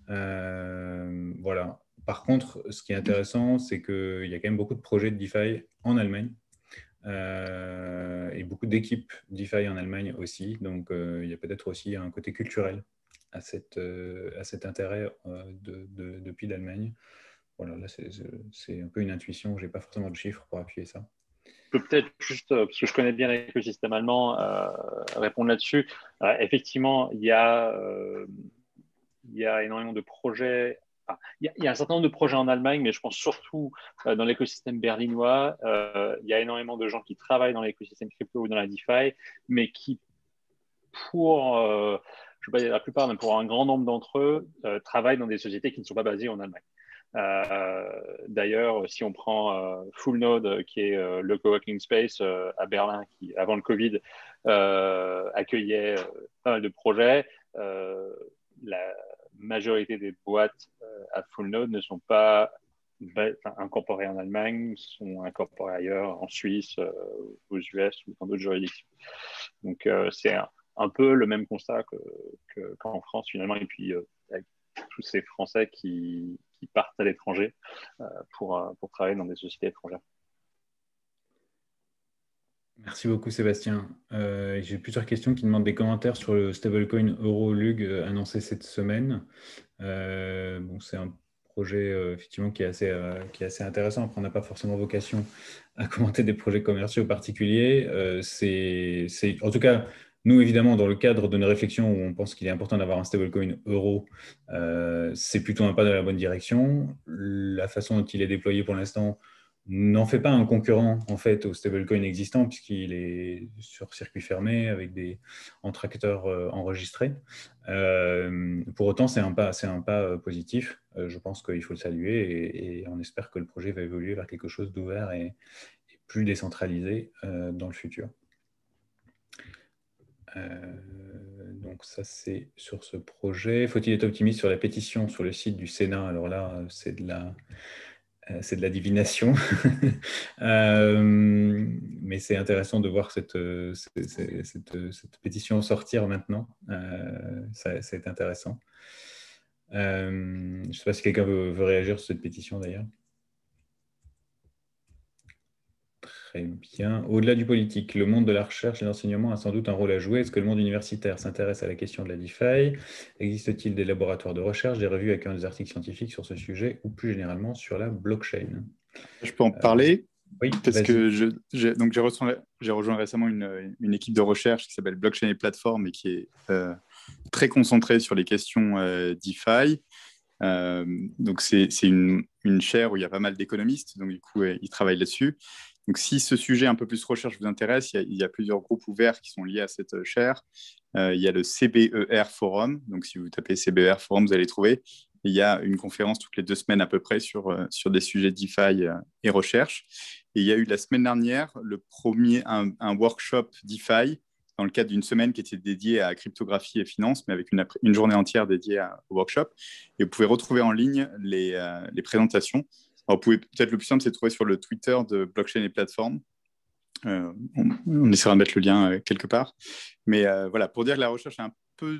Voilà. Par contre, ce qui est intéressant, c'est qu'il y a quand même beaucoup de projets de DeFi en Allemagne et beaucoup d'équipes DeFi en Allemagne aussi. Donc, il y a peut-être aussi un côté culturel à cet intérêt depuis l'Allemagne. Voilà, là, c'est un peu une intuition. Je n'ai pas forcément de chiffres pour appuyer ça. Je peux peut-être juste, parce que je connais bien l'écosystème allemand, répondre là-dessus. Effectivement, il y a énormément de projets. Enfin, il y a un certain nombre de projets en Allemagne, mais je pense surtout dans l'écosystème berlinois. Il y a énormément de gens qui travaillent dans l'écosystème crypto ou dans la DeFi, mais qui, je ne vais pas dire la plupart, mais pour un grand nombre d'entre eux, travaillent dans des sociétés qui ne sont pas basées en Allemagne. D'ailleurs, si on prend Full Node, qui est le coworking space à Berlin, qui, avant le Covid, accueillait pas mal de projets, la majorité des boîtes à Full Node ne sont pas incorporées en Allemagne, sont incorporées ailleurs, en Suisse, aux US ou dans d'autres juridictions. Donc, c'est un peu le même constat qu'en France, finalement, et puis avec tous ces Français qui partent à l'étranger pour travailler dans des sociétés étrangères. Merci beaucoup Sébastien. J'ai plusieurs questions qui demandent des commentaires sur le stablecoin Euro-Lug annoncé cette semaine. C'est un projet effectivement qui est assez intéressant. Après, on n'a pas forcément vocation à commenter des projets commerciaux particuliers. En tout cas, nous, évidemment, dans le cadre de nos réflexions où on pense qu'il est important d'avoir un stablecoin euro, c'est plutôt un pas dans la bonne direction. La façon dont il est déployé pour l'instant n'en fait pas un concurrent en fait au stablecoin existant puisqu'il est sur circuit fermé avec entre acteurs enregistrés. Pour autant, c'est un pas positif. Je pense qu'il faut le saluer et on espère que le projet va évoluer vers quelque chose d'ouvert et plus décentralisé dans le futur. Donc ça, c'est sur ce projet. Faut-il être optimiste sur la pétition sur le site du Sénat? Alors là, c'est de la divination. Mais c'est intéressant de voir cette pétition sortir maintenant. C'est intéressant. Je ne sais pas si quelqu'un veut réagir sur cette pétition d'ailleurs. Très bien. Au-delà du politique, le monde de la recherche et de l'enseignement a sans doute un rôle à jouer. Est-ce que le monde universitaire s'intéresse à la question de la DeFi? Existe-t-il des laboratoires de recherche, des revues accueillant des articles scientifiques sur ce sujet ou plus généralement sur la blockchain? Je peux en parler? Oui, parce que j'ai rejoint récemment une équipe de recherche qui s'appelle Blockchain et Plateforme et qui est très concentrée sur les questions DeFi. Donc, c'est une chaire où il y a pas mal d'économistes, donc du coup, ils travaillent là-dessus. Donc, si ce sujet un peu plus recherche vous intéresse, il y a plusieurs groupes ouverts qui sont liés à cette chaire. Il y a le CBER Forum, donc si vous tapez CBER Forum, vous allez trouver. Et il y a une conférence toutes les 2 semaines à peu près sur des sujets DeFi et recherche. Et il y a eu la semaine dernière un workshop DeFi dans le cadre d'une semaine qui était dédiée à cryptographie et finance, mais avec une journée entière dédiée au workshop. Et vous pouvez retrouver en ligne les présentations. Alors, peut-être le plus simple, c'est de trouver sur le Twitter de Blockchain et Plateforme. On essaiera de mettre le lien quelque part. Mais voilà, pour dire que la recherche est un peu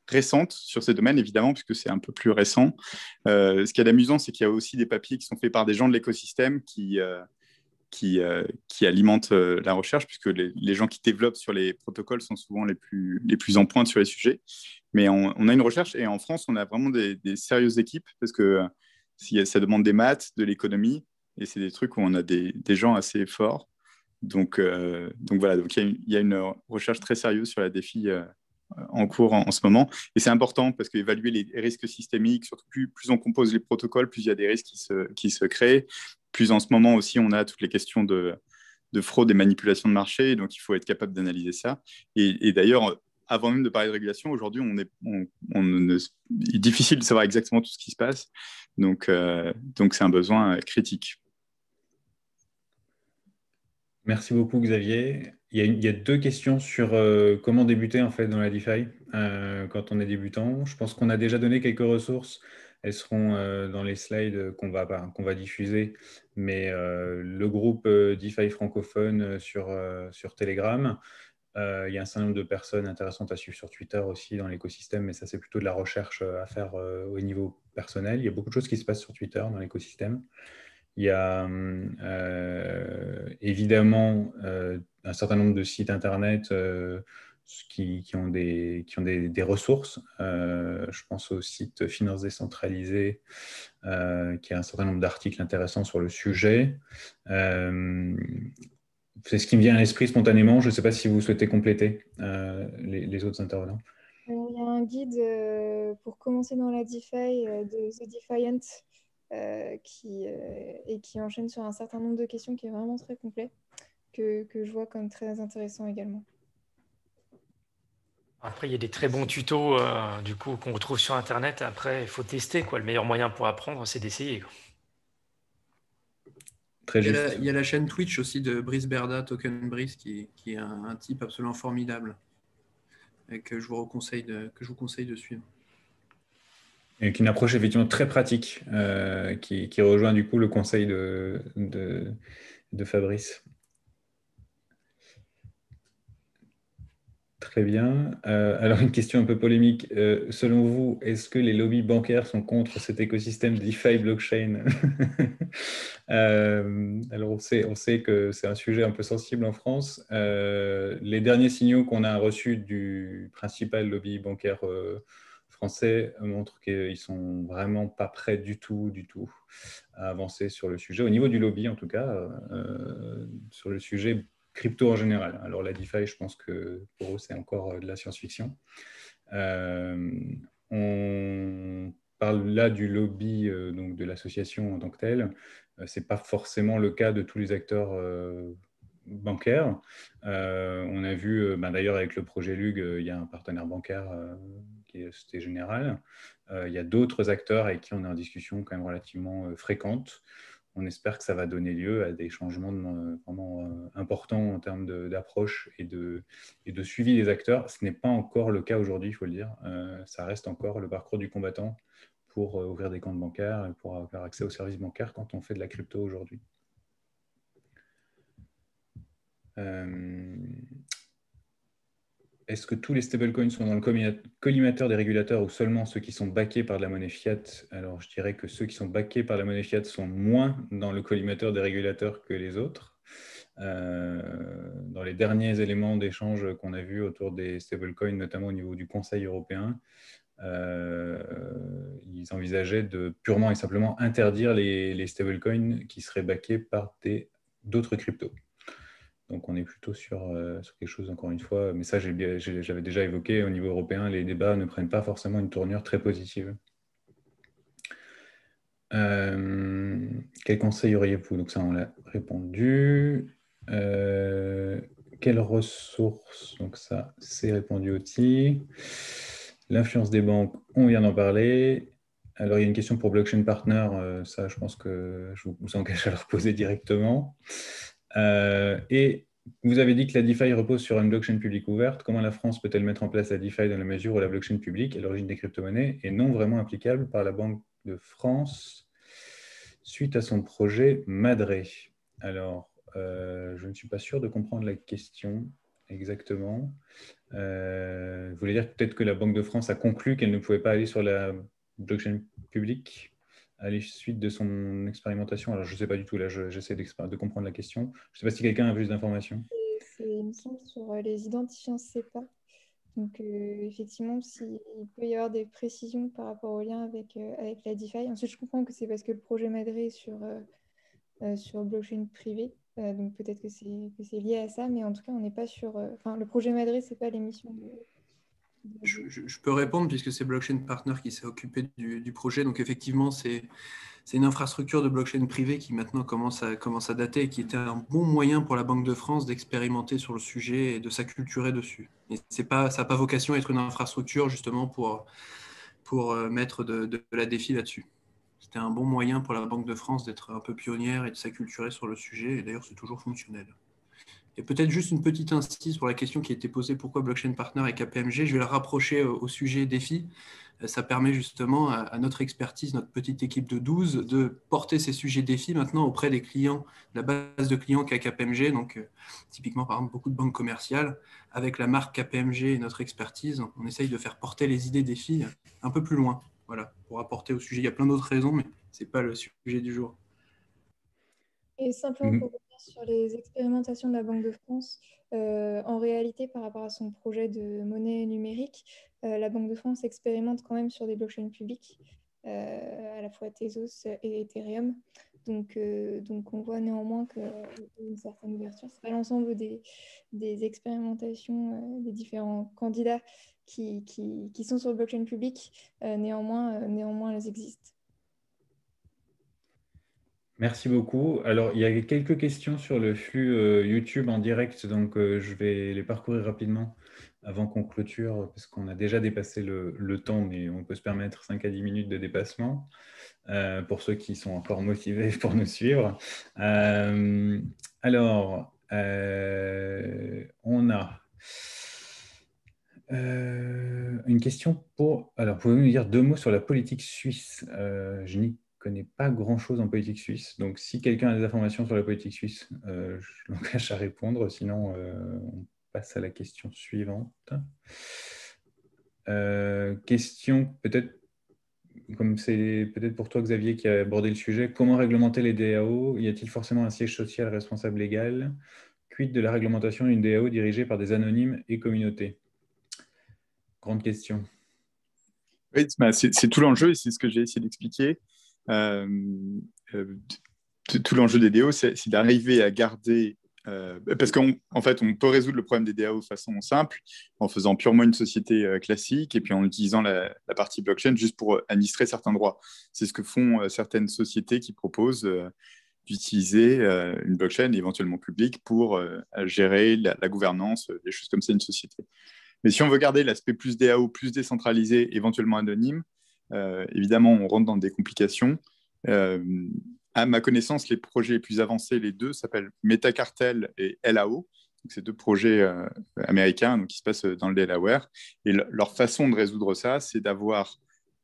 récente sur ces domaines, évidemment, puisque c'est un peu plus récent. Ce qui est amusant, c'est qu'il y a aussi des papiers qui sont faits par des gens de l'écosystème qui alimentent la recherche, puisque les gens qui développent sur les protocoles sont souvent les plus en pointe sur les sujets. Mais on a une recherche, et en France, on a vraiment des sérieuses équipes, parce que ça demande des maths, de l'économie, Et c'est des trucs où on a des gens assez forts. Donc voilà, donc il y a une recherche très sérieuse sur la défi en cours en ce moment. Et c'est important parce qu'évaluer les risques systémiques, surtout plus on compose les protocoles, plus il y a des risques qui se créent. Plus en ce moment aussi, on a toutes les questions de fraude et manipulation de marché. Donc, il faut être capable d'analyser ça. Et d'ailleurs, avant même de parler de régulation, aujourd'hui, il est difficile de savoir exactement tout ce qui se passe. Donc c'est un besoin critique. Merci beaucoup, Xavier. Il y a deux questions sur comment débuter en fait dans la DeFi quand on est débutant. Je pense qu'on a déjà donné quelques ressources. Elles seront dans les slides qu'on va diffuser. Mais le groupe DeFi francophone sur Telegram, il y a un certain nombre de personnes intéressantes à suivre sur Twitter aussi dans l'écosystème, mais ça c'est plutôt de la recherche à faire au niveau personnel. Il y a beaucoup de choses qui se passent sur Twitter dans l'écosystème. Il y a évidemment un certain nombre de sites internet qui ont des ressources. Je pense au site Finances décentralisées qui a un certain nombre d'articles intéressants sur le sujet. C'est ce qui me vient à l'esprit spontanément. Je ne sais pas si vous souhaitez compléter les autres intervenants. Il y a un guide pour commencer dans la DeFi de The Defiant et qui enchaîne sur un certain nombre de questions qui est vraiment très complet, que je vois comme très intéressant également. Après, il y a des très bons tutos du coup, qu'on retrouve sur Internet. Après, il faut tester, quoi. Le meilleur moyen pour apprendre, c'est d'essayer, quoi. Très Il y, juste. il y a la chaîne Twitch aussi de Brice Berda, Token Brice, qui est un type absolument formidable et que je vous conseille de suivre. Avec une approche effectivement très pratique qui rejoint du coup le conseil de Fabrice. Très bien. Alors une question un peu polémique. Selon vous, est-ce que les lobbies bancaires sont contre cet écosystème DeFi blockchain? Alors on sait que c'est un sujet un peu sensible en France. Les derniers signaux qu'on a reçus du principal lobby bancaire français montrent qu'ils ne sont vraiment pas prêts du tout à avancer sur le sujet, au niveau du lobby en tout cas, sur le sujet crypto en général. Alors la DeFi, je pense que pour eux, c'est encore de la science-fiction. On parle là du lobby donc de l'association en tant que telle. Ce n'est pas forcément le cas de tous les acteurs bancaires. On a vu, d'ailleurs avec le projet LUG, il y a un partenaire bancaire qui est Société Générale. Il y a d'autres acteurs avec qui on est en discussion quand même relativement fréquente. On espère que ça va donner lieu à des changements vraiment importants en termes d'approche et de suivi des acteurs. Ce n'est pas encore le cas aujourd'hui, il faut le dire. Ça reste encore le parcours du combattant pour ouvrir des comptes bancaires et pour avoir accès aux services bancaires quand on fait de la crypto aujourd'hui. Est-ce que tous les stablecoins sont dans le collimateur des régulateurs ou seulement ceux qui sont backés par de la monnaie fiat? Alors, je dirais que ceux qui sont backés par la monnaie fiat sont moins dans le collimateur des régulateurs que les autres. Dans les derniers éléments d'échange qu'on a vus autour des stablecoins, notamment au niveau du Conseil européen, ils envisageaient de purement et simplement interdire les stablecoins qui seraient backés par d'autres cryptos. Donc, on est plutôt sur quelque chose, encore une fois, mais ça, j'avais déjà évoqué, au niveau européen, les débats ne prennent pas forcément une tournure très positive. Quel conseil auriez-vous? Donc ça, on l'a répondu. Quelles ressources? Donc ça, c'est répondu aussi. L'influence des banques, on vient d'en parler. Alors, il y a une question pour Blockchain Partner. Ça, je pense que je vous engage à leur poser directement. Et vous avez dit que la DeFi repose sur une blockchain publique ouverte. Comment la France peut-elle mettre en place la DeFi dans la mesure où la blockchain publique est l'origine des crypto-monnaies et non vraiment applicable par la Banque de France suite à son projet Madré? Alors, je ne suis pas sûr de comprendre la question exactement. Vous voulez dire peut-être que la Banque de France a conclu qu'elle ne pouvait pas aller sur la blockchain publique à la suite de son expérimentation? Alors, je ne sais pas du tout, là, j'essaie de comprendre la question. Je ne sais pas si quelqu'un a plus d'informations. Il me semble sur les identifiants SEPA. Donc, effectivement, il peut y avoir des précisions par rapport au lien avec la DeFi. Ensuite, je comprends que c'est parce que le projet Madré sur blockchain privé. Donc peut-être que c'est lié à ça, mais en tout cas, on n'est pas sur... le projet Madrid, ce n'est pas l'émission Je peux répondre puisque c'est Blockchain Partner qui s'est occupé du projet. Donc effectivement, c'est une infrastructure de blockchain privée qui maintenant commence à dater et qui était un bon moyen pour la Banque de France d'expérimenter sur le sujet et de s'acculturer dessus. Et ça n'a pas vocation à être une infrastructure justement pour mettre de la défi là-dessus. C'était un bon moyen pour la Banque de France d'être un peu pionnière et de s'acculturer sur le sujet. Et d'ailleurs, c'est toujours fonctionnel. Et peut-être juste une petite insiste pour la question qui a été posée, pourquoi Blockchain Partner et KPMG, je vais la rapprocher au sujet défi. Ça permet justement à notre expertise, notre petite équipe de 12, de porter ces sujets défis maintenant auprès des clients, de la base de clients qu'a KPMG. Donc, typiquement, par exemple, beaucoup de banques commerciales. Avec la marque KPMG et notre expertise, on essaye de faire porter les idées défis un peu plus loin. Voilà, pour apporter au sujet. Il y a plein d'autres raisons, mais ce n'est pas le sujet du jour. Et simplement pour revenir sur les expérimentations de la Banque de France, en réalité, par rapport à son projet de monnaie numérique, la Banque de France expérimente quand même sur des blockchains publiques, à la fois Tezos et Ethereum. Donc on voit néanmoins qu'il y a une certaine ouverture. Ce n'est pas l'ensemble des expérimentations des différents candidats qui sont sur le blockchain public. Néanmoins, elles existent. Merci beaucoup. Alors, il y a quelques questions sur le flux YouTube en direct, donc je vais les parcourir rapidement avant qu'on clôture, parce qu'on a déjà dépassé le temps, mais on peut se permettre 5 à 10 minutes de dépassement pour ceux qui sont encore motivés pour nous suivre. On a une question pour... Alors, pouvez-vous nous dire 2 mots sur la politique suisse? Je n'y connais pas grand-chose en politique suisse. Donc, si quelqu'un a des informations sur la politique suisse, je l'engage à répondre. Sinon, on passe à la question suivante. Question peut-être, comme c'est peut-être pour toi, Xavier, qui a abordé le sujet, comment réglementer les DAO? Y a-t-il forcément un siège social responsable légal? Quid de la réglementation d'une DAO dirigée par des anonymes et communautés? Grande question. Oui, c'est tout l'enjeu et c'est ce que j'ai essayé d'expliquer. Tout l'enjeu des DAO, c'est d'arriver à garder... parce qu'en fait, on peut résoudre le problème des DAO de façon simple, en faisant purement une société classique et puis en utilisant la partie blockchain juste pour administrer certains droits. C'est ce que font certaines sociétés qui proposent d'utiliser une blockchain éventuellement publique pour gérer la gouvernance, des choses comme ça, une société. Mais si on veut garder l'aspect plus DAO, plus décentralisé, éventuellement anonyme, évidemment, on rentre dans des complications. À ma connaissance, les projets les plus avancés, les deux, s'appellent Metacartel et LAO. C'est 2 projets américains donc, qui se passent dans le Delaware. Et leur façon de résoudre ça, c'est d'avoir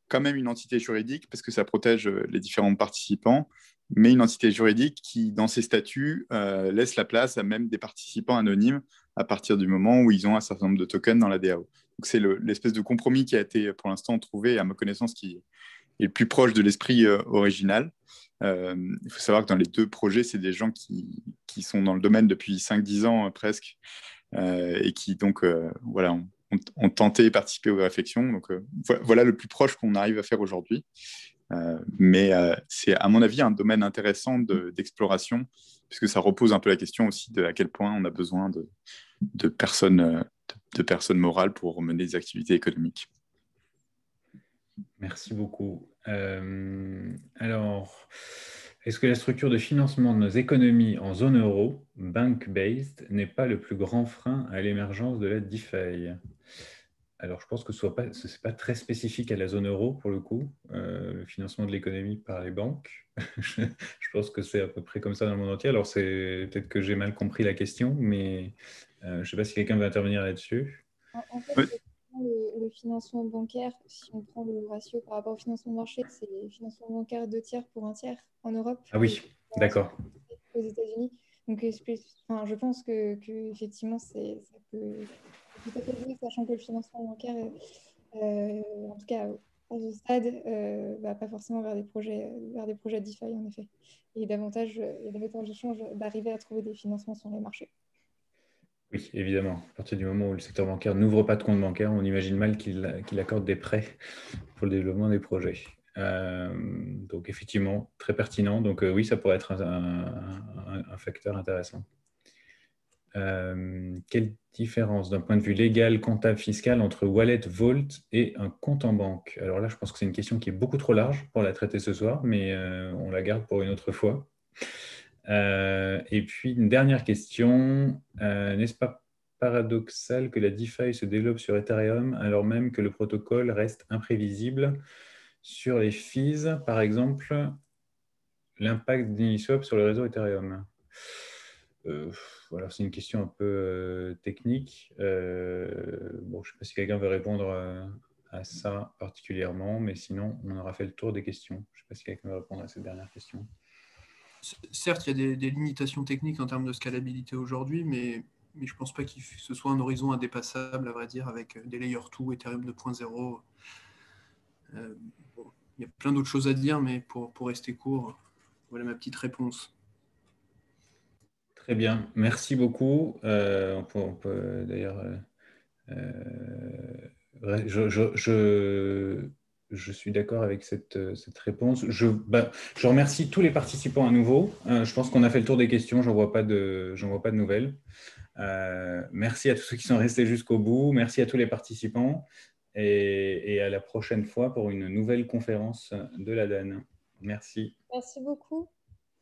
quand même une entité juridique, parce que ça protège les différents participants, mais une entité juridique qui, dans ses statuts, laisse la place à même des participants anonymes à partir du moment où ils ont un certain nombre de tokens dans la DAO. Donc, c'est l'espèce de compromis qui a été, pour l'instant, trouvé, à ma connaissance, qui est le plus proche de l'esprit original. Il faut savoir que dans les 2 projets, c'est des gens qui sont dans le domaine depuis 5-10 ans presque, et qui, donc, voilà, ont tenté et participé aux réflexions. Donc, voilà le plus proche qu'on arrive à faire aujourd'hui. Mais c'est, à mon avis, un domaine intéressant d'exploration, puisque ça repose un peu la question aussi de à quel point on a besoin de personnes morales pour mener des activités économiques. Merci beaucoup. Alors, est-ce que la structure de financement de nos économies en zone euro, bank-based, n'est pas le plus grand frein à l'émergence de la DeFi? Alors, je pense que ce n'est pas très spécifique à la zone euro, pour le coup, le financement de l'économie par les banques. Je pense que c'est à peu près comme ça dans le monde entier. Alors, c'est peut-être que j'ai mal compris la question, mais je ne sais pas si quelqu'un veut intervenir là-dessus. En fait, le financement bancaire, si on prend le ratio par rapport au financement de marché, c'est le financement bancaire 2 tiers pour 1 tiers en Europe. Ah oui, d'accord. Aux États-Unis. Donc, je pense que effectivement, ça peut tout à fait jouer, sachant que le financement bancaire, en tout cas à ce stade, va pas forcément vers des projets DeFi, en effet. Et il y a davantage de chances d'arriver à trouver des financements sur les marchés. Oui, évidemment. À partir du moment où le secteur bancaire n'ouvre pas de compte bancaire, on imagine mal qu'il accorde des prêts pour le développement des projets. Donc, effectivement, très pertinent. Donc, oui, ça pourrait être un facteur intéressant. Quelle différence d'un point de vue légal, comptable, fiscal entre Wallet, Vault et un compte en banque? Alors là, je pense que c'est une question qui est beaucoup trop large pour la traiter ce soir, mais on la garde pour une autre fois. Et puis, une dernière question. N'est-ce pas paradoxal que la DeFi se développe sur Ethereum alors même que le protocole reste imprévisible sur les fees, par exemple, l'impact d'Uniswap sur le réseau Ethereum? Voilà, c'est une question un peu technique. Bon, je ne sais pas si quelqu'un veut répondre à ça particulièrement, mais sinon, on aura fait le tour des questions. Je ne sais pas si quelqu'un veut répondre à cette dernière question. Certes, il y a des limitations techniques en termes de scalabilité aujourd'hui, mais je ne pense pas que ce soit un horizon indépassable, à vrai dire, avec des Layer 2, Ethereum 2.0. Bon, il y a plein d'autres choses à dire, mais pour rester court, voilà ma petite réponse. Très bien, merci beaucoup. On peut d'ailleurs... je suis d'accord avec cette réponse. Je remercie tous les participants à nouveau. Je pense qu'on a fait le tour des questions. J'en vois pas de nouvelles. Merci à tous ceux qui sont restés jusqu'au bout. Merci à tous les participants. Et à la prochaine fois pour une nouvelle conférence de la DAN. Merci. Merci beaucoup.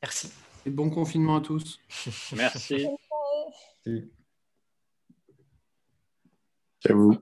Merci. Et bon confinement à tous. Merci. Merci. À vous.